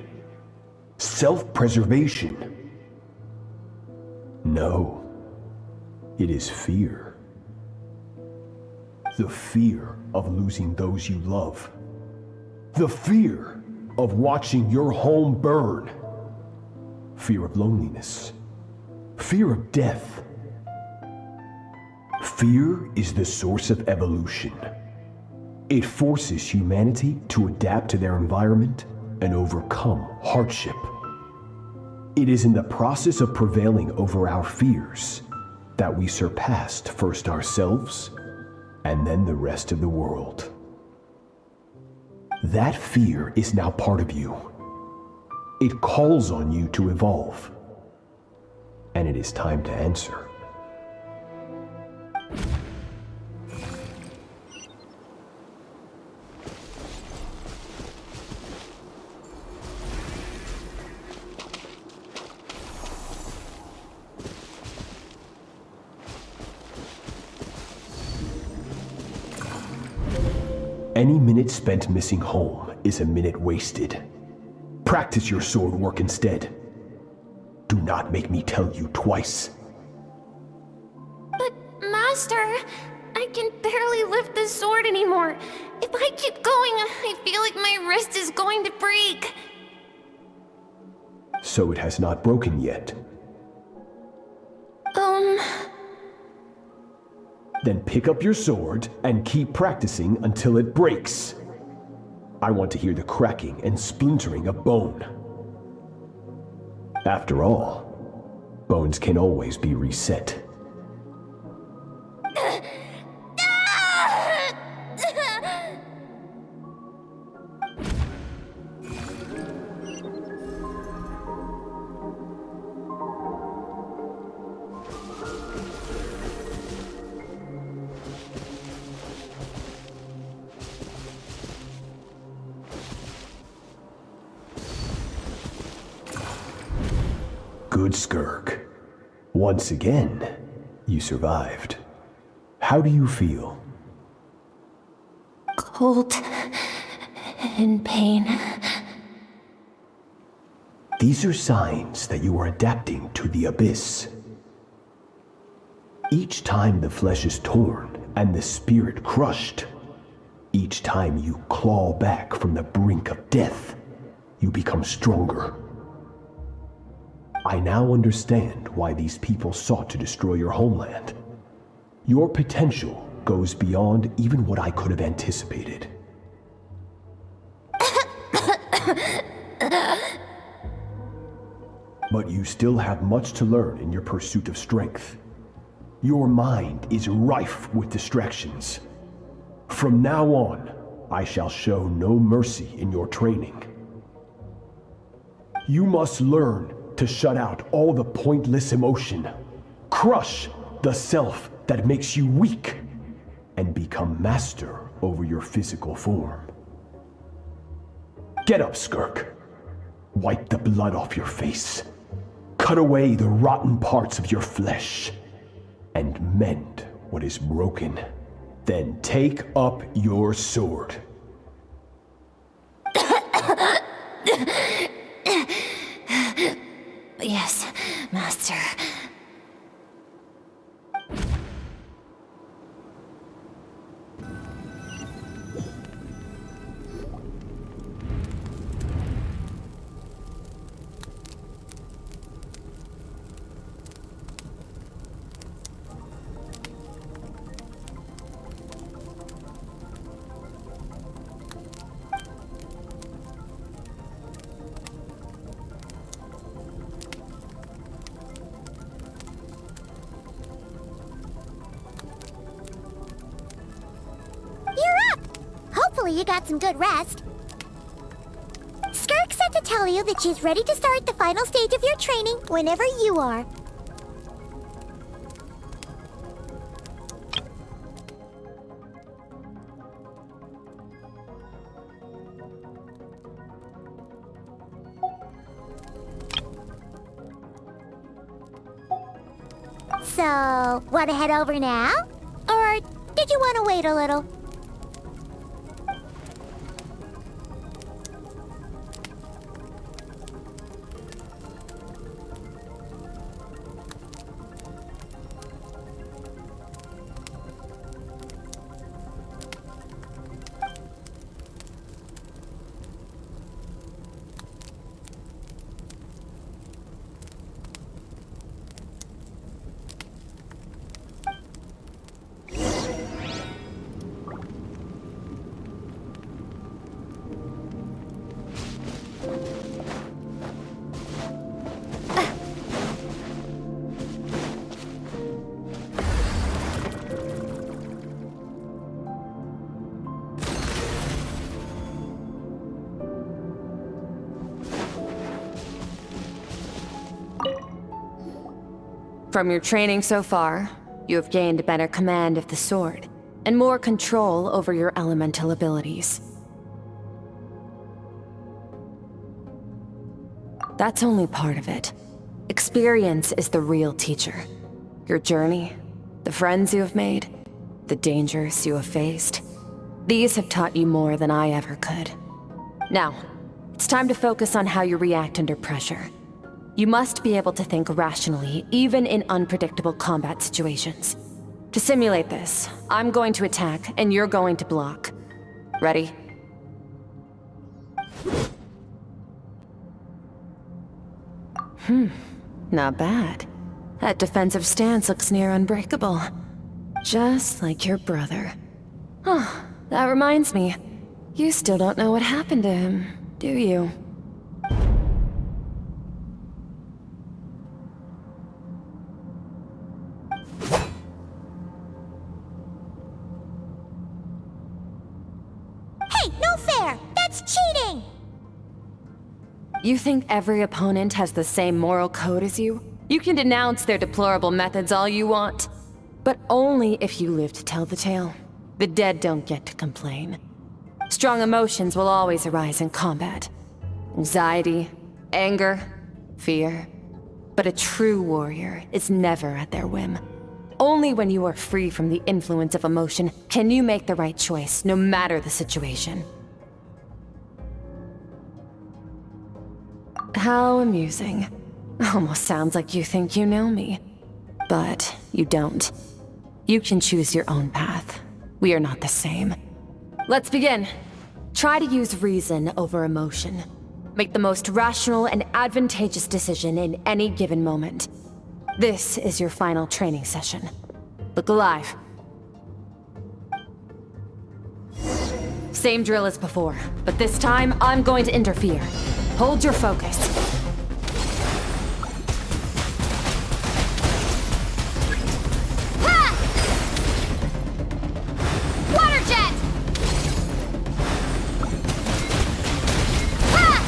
self-preservation. No, it is fear. The fear of losing those you love. The fear of watching your home burn. Fear of loneliness. Fear of death. Fear is the source of evolution. It forces humanity to adapt to their environment and overcome hardship. It is in the process of prevailing over our fears that we surpassed first ourselves and then the rest of the world. That fear is now part of you. It calls on you to evolve. And it is time to answer. Any minute spent missing home is a minute wasted. Practice your sword work instead. Do not make me tell you twice. But, Master, I can barely lift the sword anymore. If I keep going, I feel like my wrist is going to break. So it has not broken yet. Then pick up your sword and keep practicing until it breaks. I want to hear the cracking and splintering of bone. After all, bones can always be reset. Good SKIRK. Once again, you survived. How do you feel? Cold and pain. These are signs that you are adapting to the abyss. Each time the flesh is torn and the spirit crushed, Each time you claw back from the brink of death, you become stronger. I now understand why these people sought to destroy your homeland. Your potential goes beyond even what I could have anticipated. But you still have much to learn in your pursuit of strength. Your mind is rife with distractions. From now on, I shall show no mercy in your training. You must learn to shut out all the pointless emotion, crush the self that makes you weak, and become master over your physical form. Get up, SKIRK. Wipe the blood off your face. Cut away the rotten parts of your flesh, and mend what is broken. Then take up your sword. Yes, Master. Hopefully you got some good rest. SKIRK said to tell you that she's ready to start the final stage of your training whenever you are. So, want to head over now? Or did you want to wait a little? From your training so far, you have gained better command of the sword, and more control over your elemental abilities. That's only part of it. Experience is the real teacher. Your journey, the friends you have made, the dangers you have faced. These have taught you more than I ever could. Now, it's time to focus on how you react under pressure. You must be able to think rationally, even in unpredictable combat situations. To simulate this, I'm going to attack, and you're going to block. Ready? Not bad. That defensive stance looks near unbreakable. Just like your brother. Oh, that reminds me. You still don't know what happened to him, do you? Hey, no fair! That's cheating! You think every opponent has the same moral code as you? You can denounce their deplorable methods all you want, but only if you live to tell the tale. The dead don't get to complain. Strong emotions will always arise in combat. Anxiety, anger, fear. But a true warrior is never at their whim. Only when you are free from the influence of emotion can you make the right choice, no matter the situation. How amusing. Almost sounds like you think you know me. But you don't. You can choose your own path. We are not the same. Let's begin. Try to use reason over emotion. Make the most rational and advantageous decision in any given moment. This is your final training session. Look alive. Same drill as before, but this time I'm going to interfere. Hold your focus. Ha! Water jet! Ha!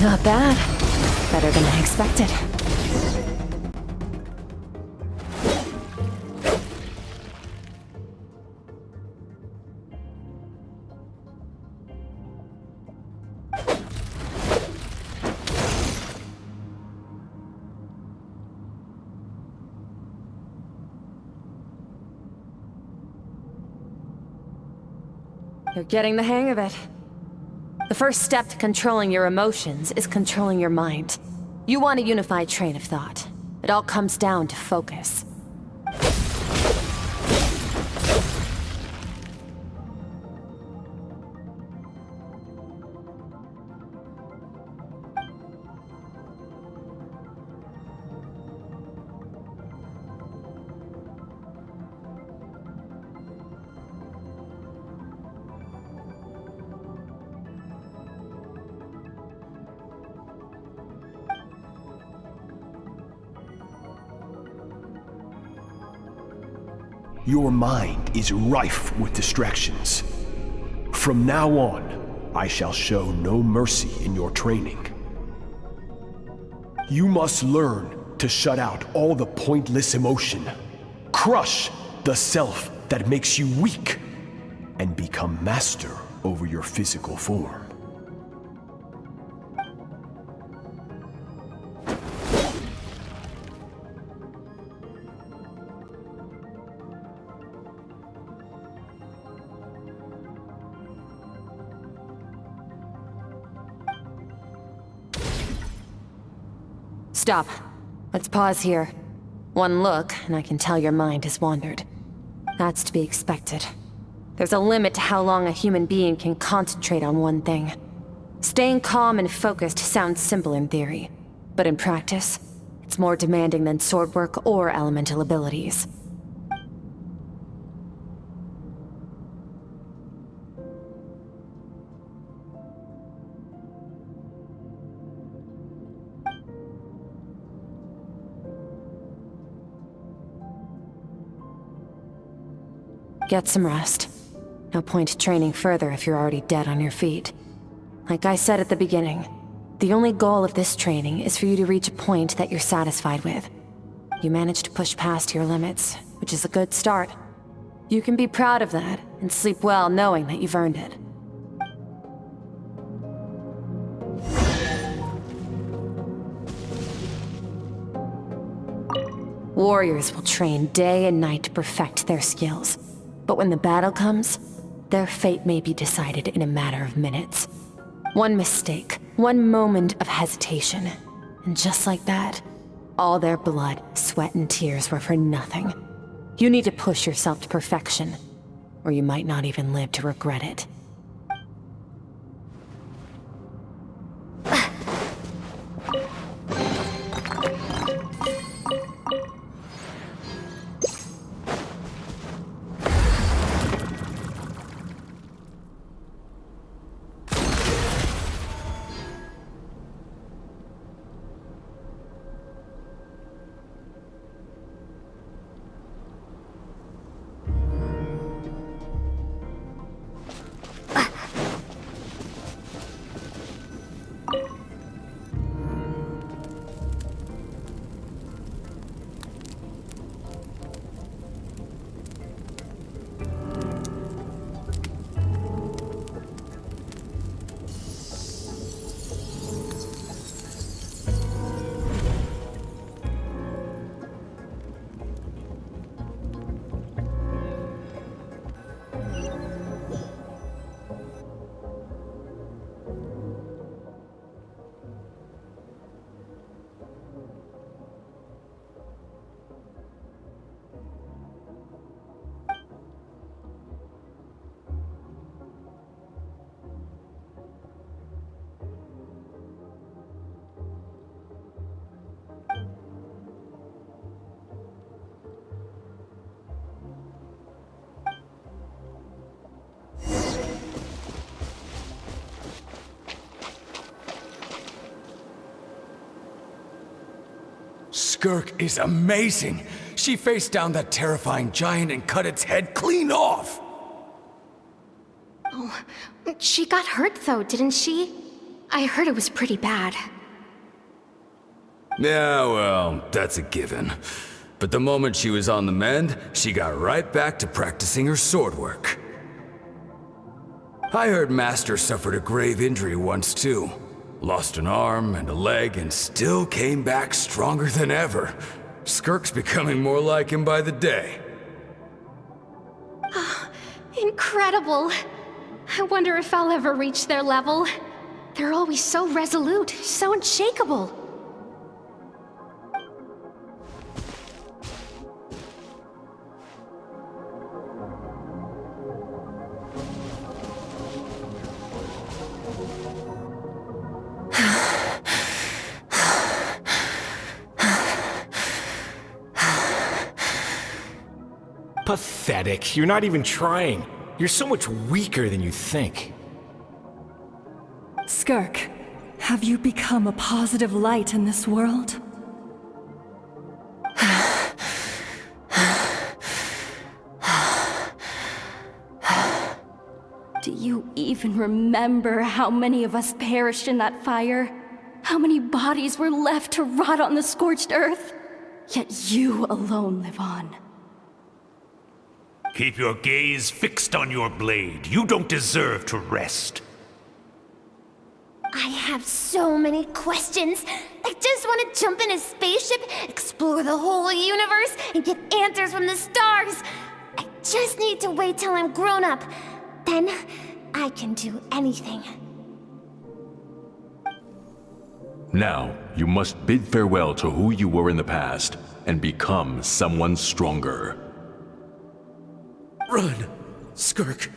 Not bad. Better than I expected. You're getting the hang of it. The first step to controlling your emotions is controlling your mind. You want a unified train of thought. It all comes down to focus. Your mind is rife with distractions. From now on, I shall show no mercy in your training. You must learn to shut out all the pointless emotion, crush the self that makes you weak, and become master over your physical form. Stop. Let's pause here. One look, and I can tell your mind has wandered. That's to be expected. There's a limit to how long a human being can concentrate on one thing. Staying calm and focused sounds simple in theory, but in practice, it's more demanding than sword work or elemental abilities. Get some rest. No point training further if you're already dead on your feet. Like I said at the beginning, the only goal of this training is for you to reach a point that you're satisfied with. You managed to push past your limits, which is a good start. You can be proud of that, and sleep well knowing that you've earned it. Warriors will train day and night to perfect their skills. But when the battle comes, their fate may be decided in a matter of minutes. One mistake, one moment of hesitation, and just like that, all their blood, sweat, and tears were for nothing. You need to push yourself to perfection, or you might not even live to regret it. SKIRK is amazing! She faced down that terrifying giant and cut its head clean off! Oh, she got hurt though, didn't she? I heard it was pretty bad. Yeah, well, that's a given. But the moment she was on the mend, she got right back to practicing her sword work. I heard Master suffered a grave injury once too. Lost an arm and a leg and still came back stronger than ever. SKIRK's becoming more like him by the day. Incredible! I wonder if I'll ever reach their level. They're always so resolute, so unshakable. Pathetic. You're not even trying. You're so much weaker than you think. SKIRK, have you become a positive light in this world? Do you even remember how many of us perished in that fire? How many bodies were left to rot on the scorched earth? Yet you alone live on. Keep your gaze fixed on your blade. You don't deserve to rest. I have so many questions. I just want to jump in a spaceship, explore the whole universe, and get answers from the stars. I just need to wait till I'm grown up. Then, I can do anything. Now, you must bid farewell to who you were in the past and become someone stronger. Run! Skirk!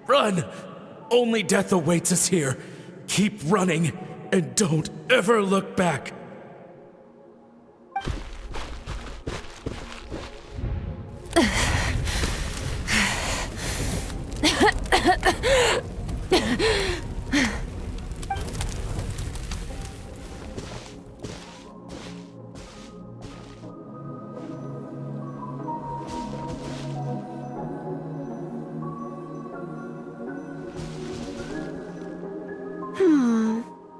Run! Only death awaits us here. Keep running, and don't ever look back.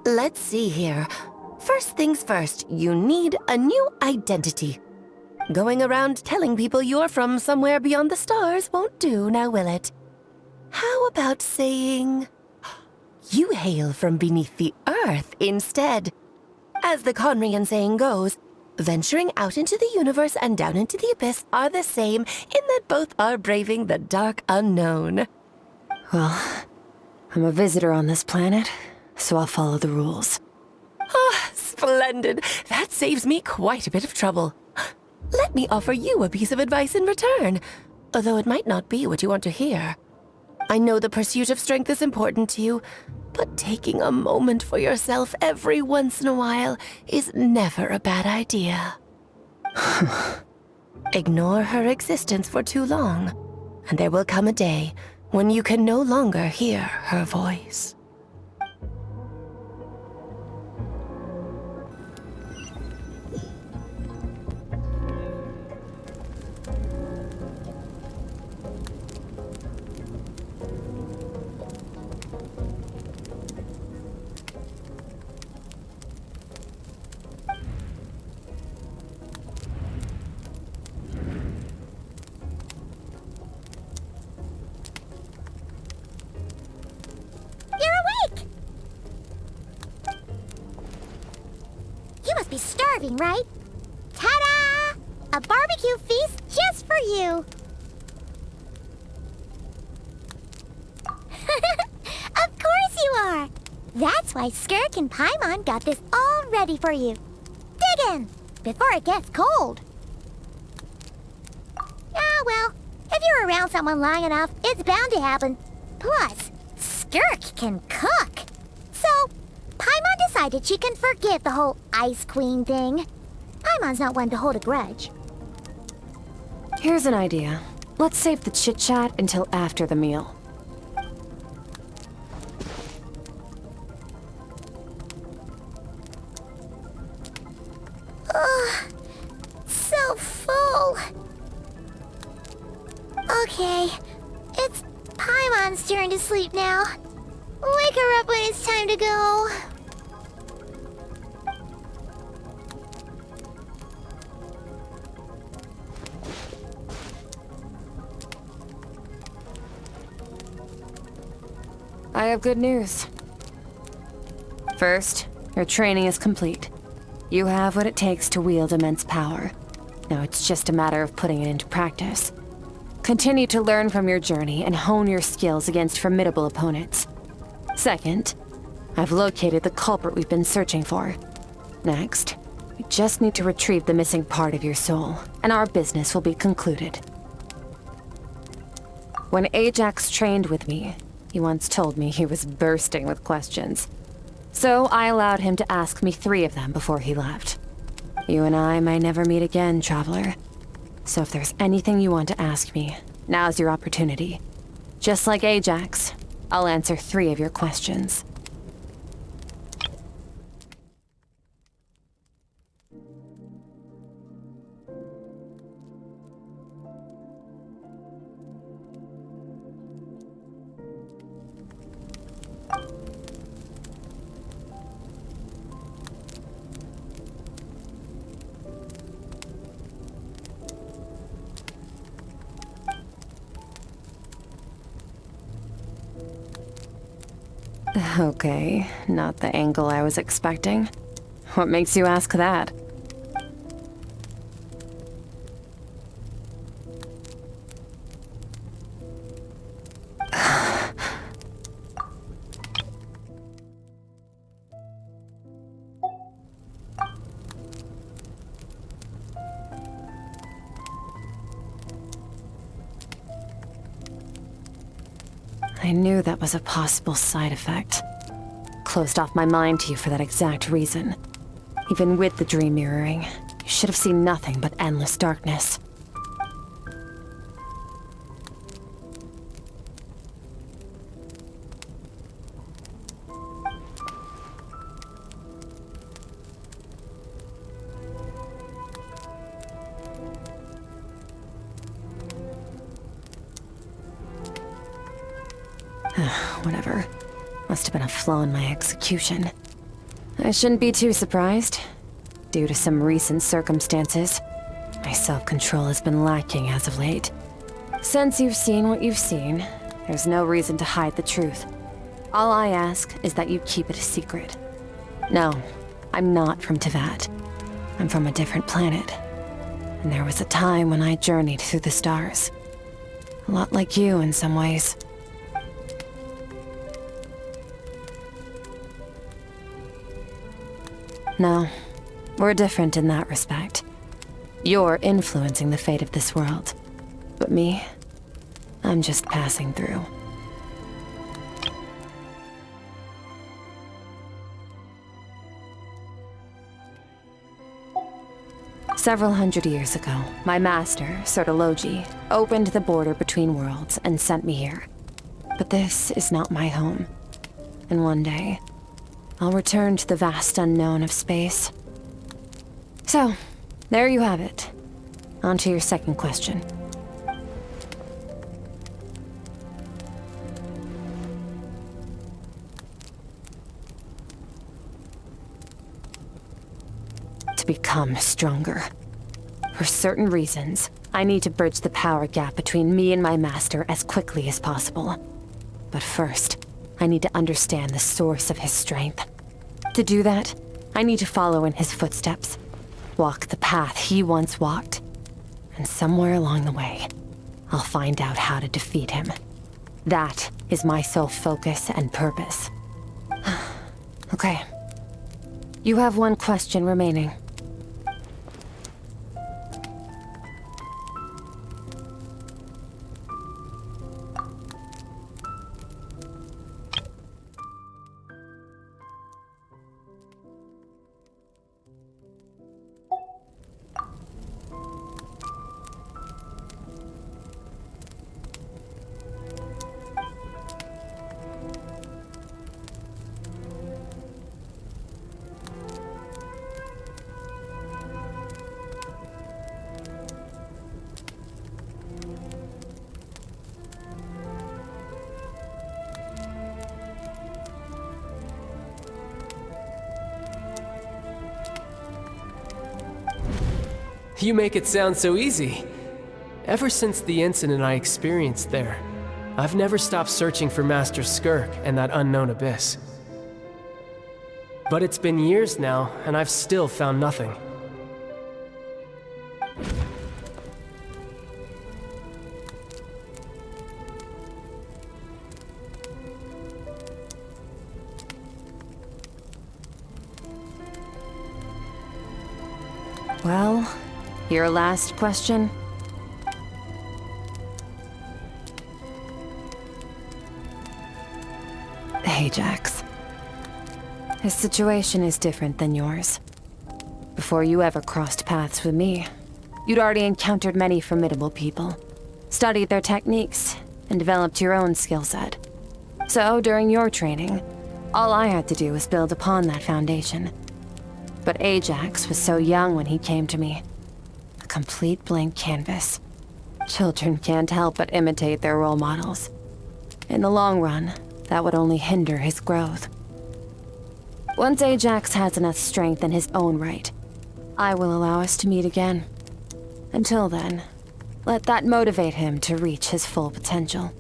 Let's see here. First things first, you need a new identity. Going around telling people you're from somewhere beyond the stars won't do, now will it? How about saying you hail from beneath the earth instead? As the Conrian saying goes, venturing out into the universe and down into the abyss are the same in that both are braving the dark unknown. Well, I'm a visitor on this planet, so I'll follow the rules. Ah, splendid. That saves me quite a bit of trouble. Let me offer you a piece of advice in return, although it might not be what you want to hear. I know the pursuit of strength is important to you, but taking a moment for yourself every once in a while is never a bad idea. Ignore her existence for too long, and there will come a day when you can no longer hear her voice. Be starving, right? Ta-da! A barbecue feast just for you! Of course you are! That's why Skirk and Paimon got this all ready for you. Dig in! Before it gets cold! Ah, well, if you're around someone long enough, it's bound to happen. Plus, Skirk can cook! So, Paimon decided she can forget the whole Ice Queen thing. Paimon's not one to hold a grudge. Here's an idea. Let's save the chit-chat until after the meal. Ugh, so full. Okay, it's Paimon's turn to sleep now. Wake her up when it's time to go. I have good news. First, your training is complete. You have what it takes to wield immense power. Now it's just a matter of putting it into practice. Continue to learn from your journey and hone your skills against formidable opponents. Second, I've located the culprit we've been searching for. Next, we just need to retrieve the missing part of your soul, and our business will be concluded. When Ajax trained with me, he once told me he was bursting with questions. So I allowed him to ask me 3 of them before he left. You and I may never meet again, Traveler. So if there's anything you want to ask me, now's your opportunity. Just like Ajax, I'll answer 3 of your questions. Okay, not the angle I was expecting. What makes you ask that? I knew that was a possible side effect. Closed off my mind to you for that exact reason. Even with the dream mirroring, you should have seen nothing but endless darkness. Whatever. Must have been a flaw in my execution. I shouldn't be too surprised. Due to some recent circumstances, my self-control has been lacking as of late. Since you've seen what you've seen, there's no reason to hide the truth. All I ask is that you keep it a secret. No, I'm not from Tevat. I'm from a different planet. And there was a time when I journeyed through the stars. A lot like you in some ways. No, we're different in that respect. You're influencing the fate of this world. But me, I'm just passing through. Several hundred years ago, my master, Sertologi, opened the border between worlds and sent me here. But this is not my home. And one day, I'll return to the vast unknown of space. So, there you have it. On to your second question. To become stronger. For certain reasons, I need to bridge the power gap between me and my master as quickly as possible. But first, I need to understand the source of his strength. To do that, I need to follow in his footsteps, walk the path he once walked, and somewhere along the way, I'll find out how to defeat him. That is my sole focus and purpose. Okay. You have one question remaining. You make it sound so easy. Ever since the incident I experienced there, I've never stopped searching for Master SKIRK and that unknown abyss. But it's been years now, and I've still found nothing. Well, your last question? Ajax. His situation is different than yours. Before you ever crossed paths with me, you'd already encountered many formidable people, studied their techniques, and developed your own skill set. So, during your training, all I had to do was build upon that foundation. But Ajax was so young when he came to me. A complete blank canvas. Children can't help but imitate their role models. In the long run, that would only hinder his growth. Once Ajax has enough strength in his own right, I will allow us to meet again. Until then, let that motivate him to reach his full potential.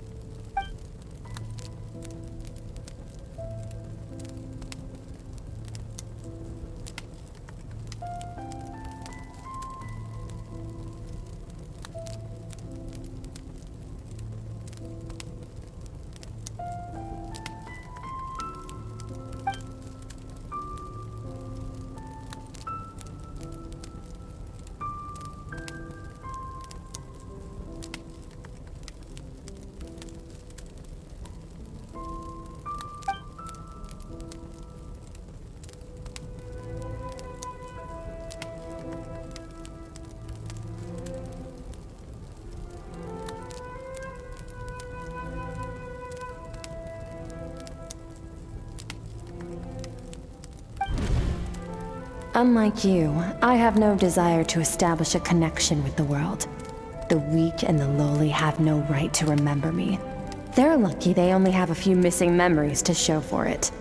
Unlike you, I have no desire to establish a connection with the world. The weak and the lowly have no right to remember me. They're lucky they only have a few missing memories to show for it.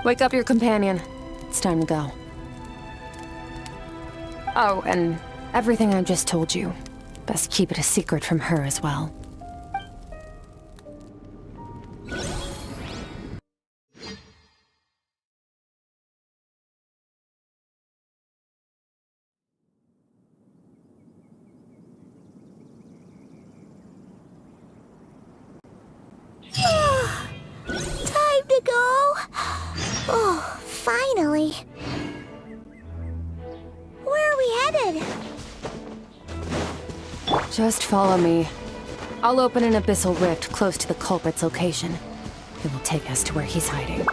Wake up your companion. It's time to go. Oh, and everything I just told you. Best keep it a secret from her as well. Time to go. Oh, finally. Where are we headed? Just follow me. I'll open an abyssal rift close to the culprit's location. It will take us to where he's hiding.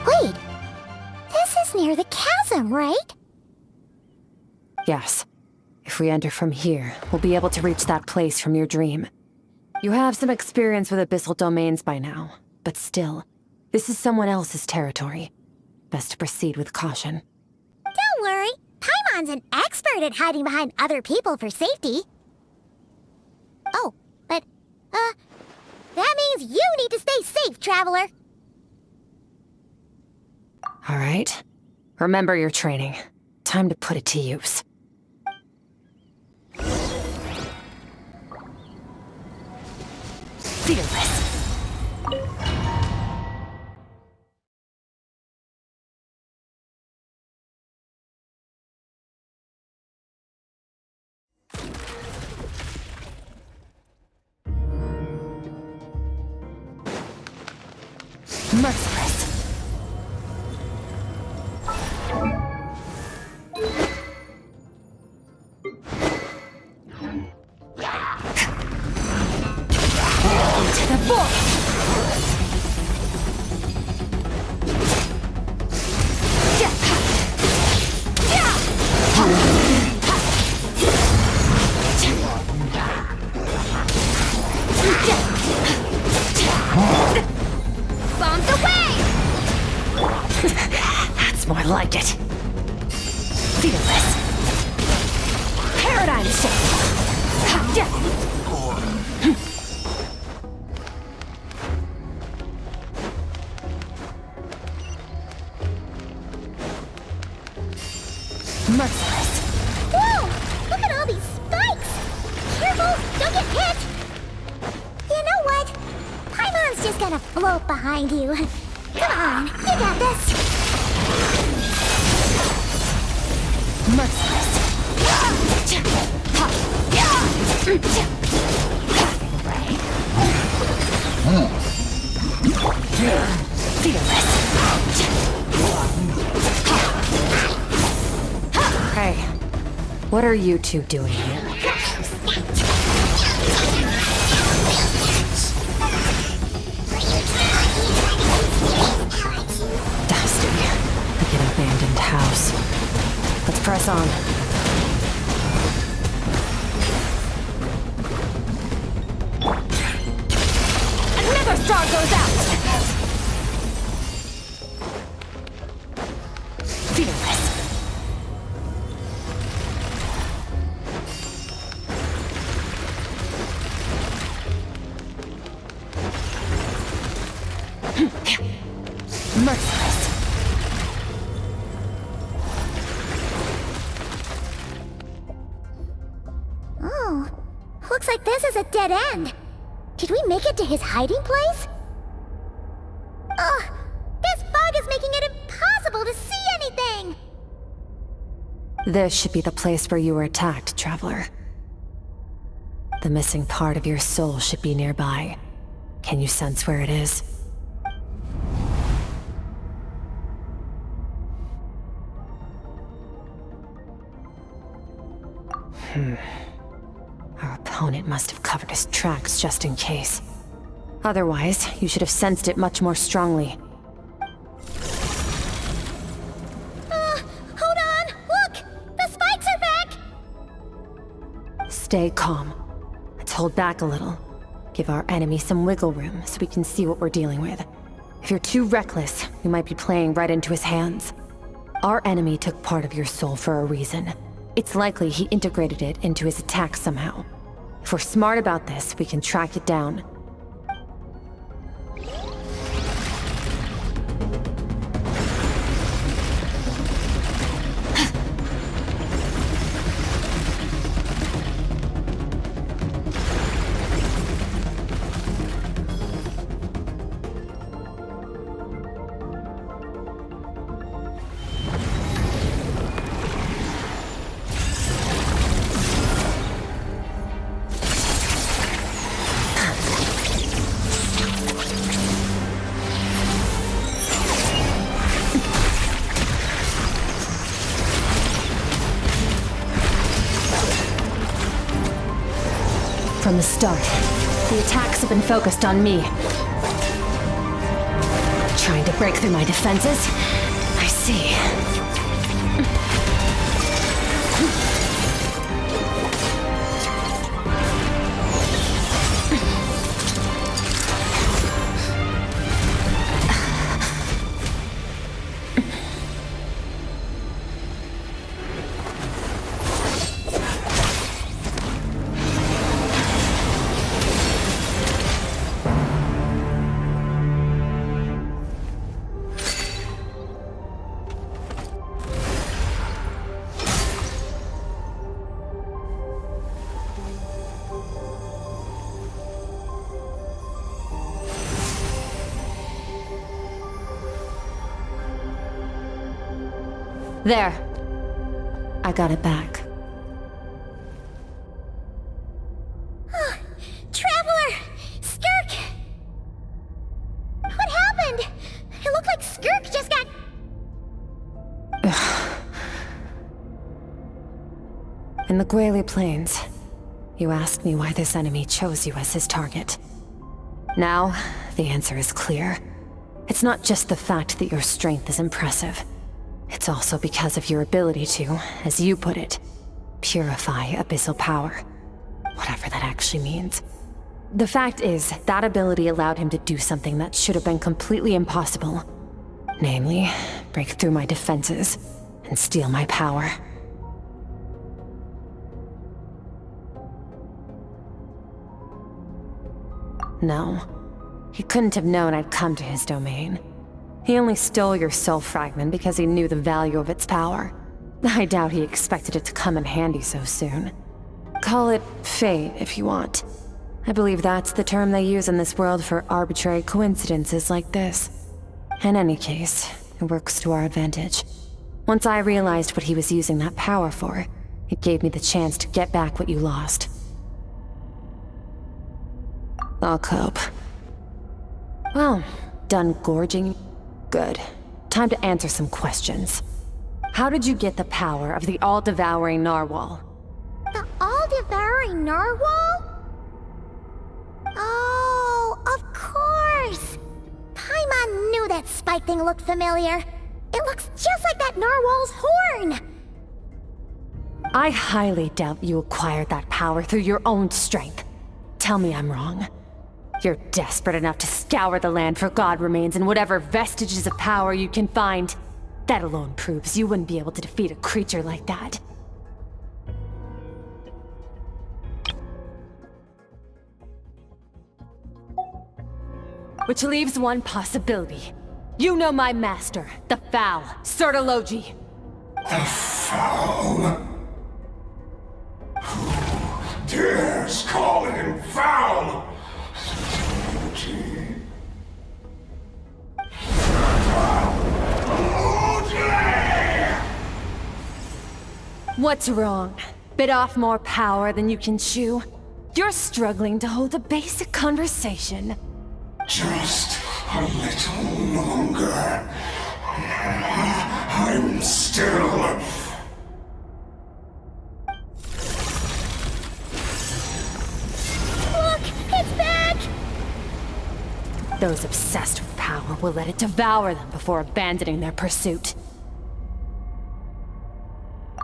Wait, this is near the chasm, right? Yes. If we enter from here, we'll be able to reach that place from your dream. You have some experience with abyssal domains by now, but still, this is someone else's territory. Best to proceed with caution. Don't worry, Paimon's an expert at hiding behind other people for safety. Oh, but, that means you need to stay safe, traveler. All right. Remember your training. Time to put it to use. Fearless. Merciless. Into the bull. Bombs away! That's more like it. Fearless. Paradigm shift. Merciless. Whoa! Look at all these spikes! Careful! Don't get hit! You know what? Paimon's just gonna float behind you. Come on, you got this! Merciless. Fearless. Hey, what are you two doing here? star goes out! Fearless. Merciless. Oh, looks like this is a dead end. Did we make it to his hiding place? Ugh, this fog is making it impossible to see anything! This should be the place where you were attacked, Traveler. The missing part of your soul should be nearby. Can you sense where it is? Our opponent must have covered his tracks just in case. Otherwise, you should have sensed it much more strongly. Hold on! Look! The spikes are back! Stay calm. Let's hold back a little. Give our enemy some wiggle room so we can see what we're dealing with. If you're too reckless, you might be playing right into his hands. Our enemy took part of your soul for a reason. It's likely he integrated it into his attack somehow. If we're smart about this, we can track it down. From the start, the attacks have been focused on me. Trying to break through my defenses? I see. There. I got it back. Traveler! SKIRK! What happened? It looked like SKIRK just got... In the Guili Plains, you asked me why this enemy chose you as his target. Now, the answer is clear. It's not just the fact that your strength is impressive. It's also because of your ability to, as you put it, purify abyssal power. Whatever that actually means. The fact is, that ability allowed him to do something that should have been completely impossible. Namely, break through my defenses and steal my power. No, he couldn't have known I'd come to his domain. He only stole your soul fragment because he knew the value of its power. I doubt he expected it to come in handy so soon. Call it fate if you want. I believe that's the term they use in this world for arbitrary coincidences like this. In any case, it works to our advantage. Once I realized what he was using that power for, it gave me the chance to get back what you lost. I'll cope. Well, done gorging? Good. Time to answer some questions. How did you get the power of the all-devouring narwhal? The all-devouring narwhal? Oh, of course! Paimon knew that spike thing looked familiar. It looks just like that narwhal's horn! I highly doubt you acquired that power through your own strength. Tell me I'm wrong. You're desperate enough to scour the land for god remains and whatever vestiges of power you can find. That alone proves you wouldn't be able to defeat a creature like that. Which leaves one possibility. You know my master, the Foul, Sertologi. The Foul? Who dares call him foul? What's wrong? Bit off more power than you can chew? You're struggling to hold a basic conversation. Just a little longer. I'm still... Look! It's back! Those obsessed with power will let it devour them before abandoning their pursuit.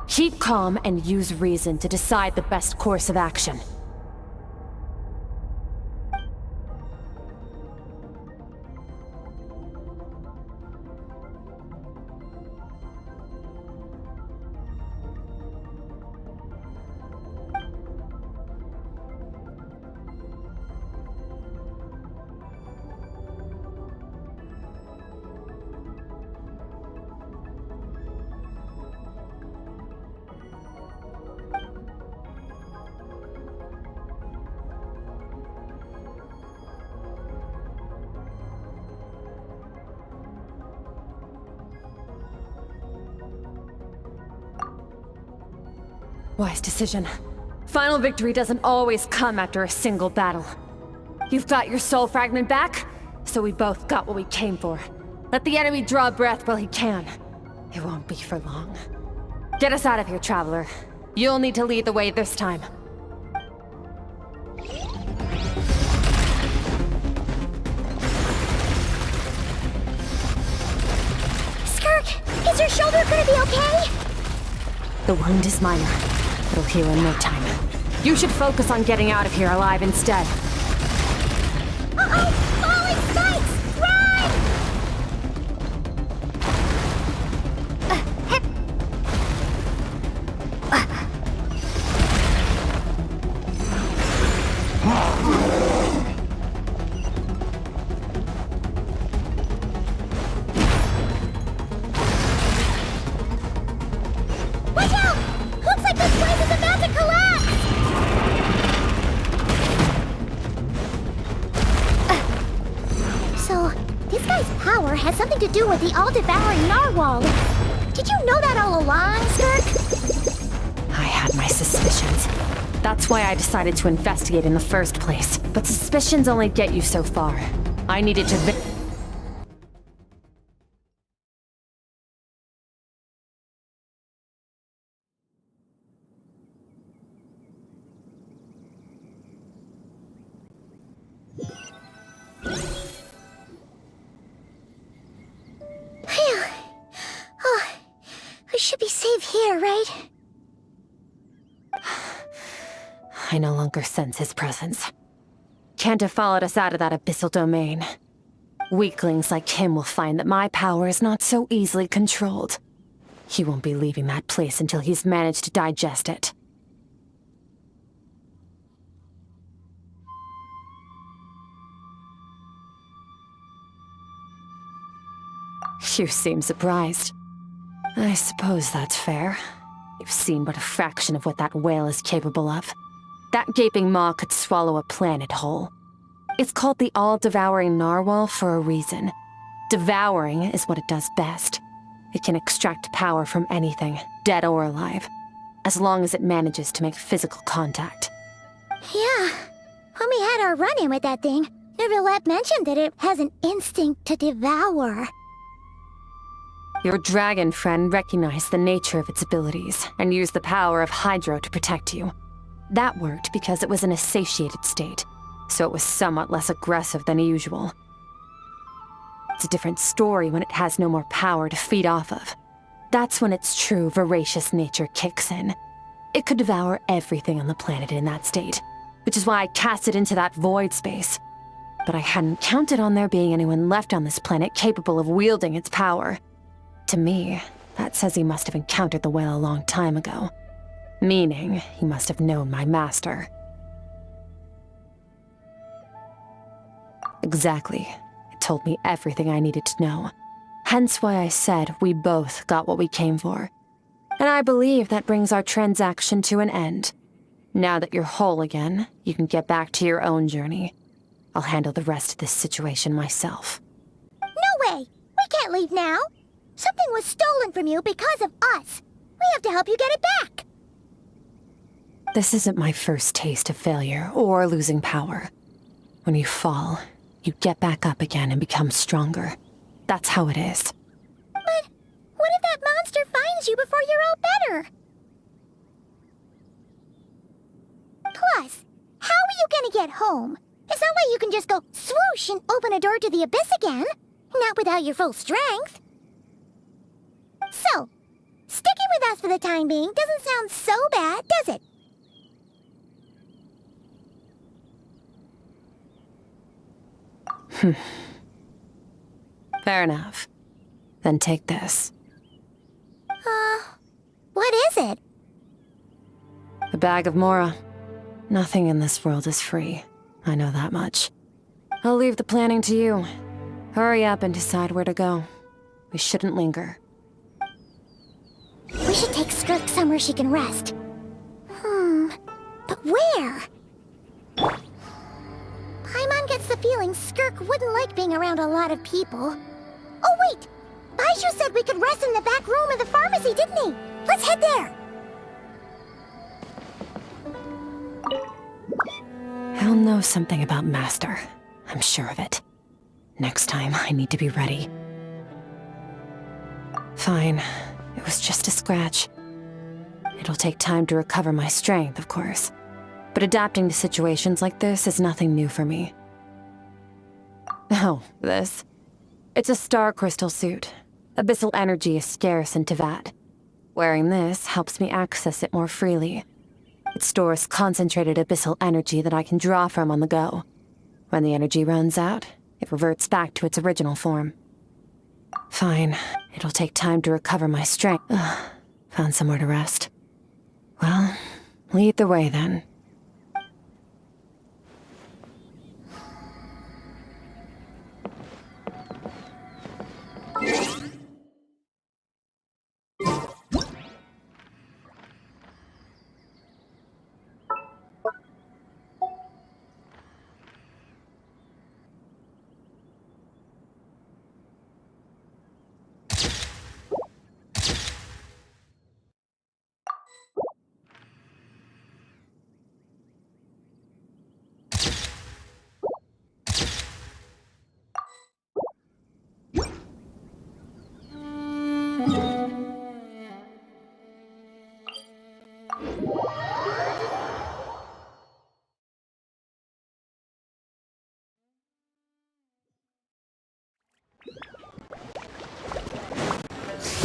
Keep calm and use reason to decide the best course of action. Wise decision. Final victory doesn't always come after a single battle. You've got your soul fragment back, so we both got what we came for. Let the enemy draw breath while he can. It won't be for long. Get us out of here, Traveler. You'll need to lead the way this time. SKIRK, is your shoulder gonna be okay? The wound is minor. It'll heal in no time. You should focus on getting out of here alive instead. Uh-oh! Falling spikes! Run! Watch out! Looks like this place is about to collapse! So, this guy's power has something to do with the all-devouring narwhal. Did you know that all along, SKIRK? I had my suspicions. That's why I decided to investigate in the first place. But suspicions only get you so far. I needed to Phew. Oh, we should be safe here, right? I no longer sense his presence. Can't have followed us out of that abyssal domain. Weaklings like him will find that my power is not so easily controlled. He won't be leaving that place until he's managed to digest it. You seem surprised. I suppose that's fair. You've seen but a fraction of what that whale is capable of. That gaping maw could swallow a planet whole. It's called the all-devouring narwhal for a reason. Devouring is what it does best. It can extract power from anything, dead or alive, as long as it manages to make physical contact. Yeah. When we had our run-in with that thing, Neverlet mentioned that it has an instinct to devour. Your dragon friend recognized the nature of its abilities and used the power of Hydro to protect you. That worked because it was in a satiated state, so it was somewhat less aggressive than usual. It's a different story when it has no more power to feed off of. That's when its true voracious nature kicks in. It could devour everything on the planet in that state, which is why I cast it into that void space. but I hadn't counted on there being anyone left on this planet capable of wielding its power. To me, that says he must have encountered the whale a long time ago. Meaning, he must have known my master. Exactly. It told me everything I needed to know. Hence why I said we both got what we came for. And I believe that brings our transaction to an end. Now that you're whole again, you can get back to your own journey. I'll handle the rest of this situation myself. No way! We can't leave now! Something was stolen from you because of us! We have to help you get it back! This isn't my first taste of failure or losing power. When you fall, you get back up again and become stronger. That's how it is. But what if that monster finds you before you're all better? Plus, how are you gonna get home? It's not like you can just go swoosh and open a door to the abyss again. Not without your full strength. So, sticking with us for the time being doesn't sound so bad, does it? Fair enough. Then take this. What is it? A bag of Mora. Nothing in this world is free. I know that much. I'll leave the planning to you. Hurry up and decide where to go. We shouldn't linger. We should take SKIRK somewhere she can rest. But where? Paimon gets the feeling SKIRK wouldn't like being around a lot of people. Oh wait! Baizhu said we could rest in the back room of the pharmacy, didn't he? Let's head there! He'll know something about Master. I'm sure of it. Next time, I need to be ready. Fine. It was just a scratch. It'll take time to recover my strength, of course. But adapting to situations like this is nothing new for me. Oh, this? It's a star crystal suit. Abyssal energy is scarce in Teyvat. Wearing this helps me access it more freely. It stores concentrated abyssal energy that I can draw from on the go. When the energy runs out, it reverts back to its original form. Fine. It'll take time to recover my strength. Found somewhere to rest. Well, lead the way then.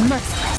Mercy.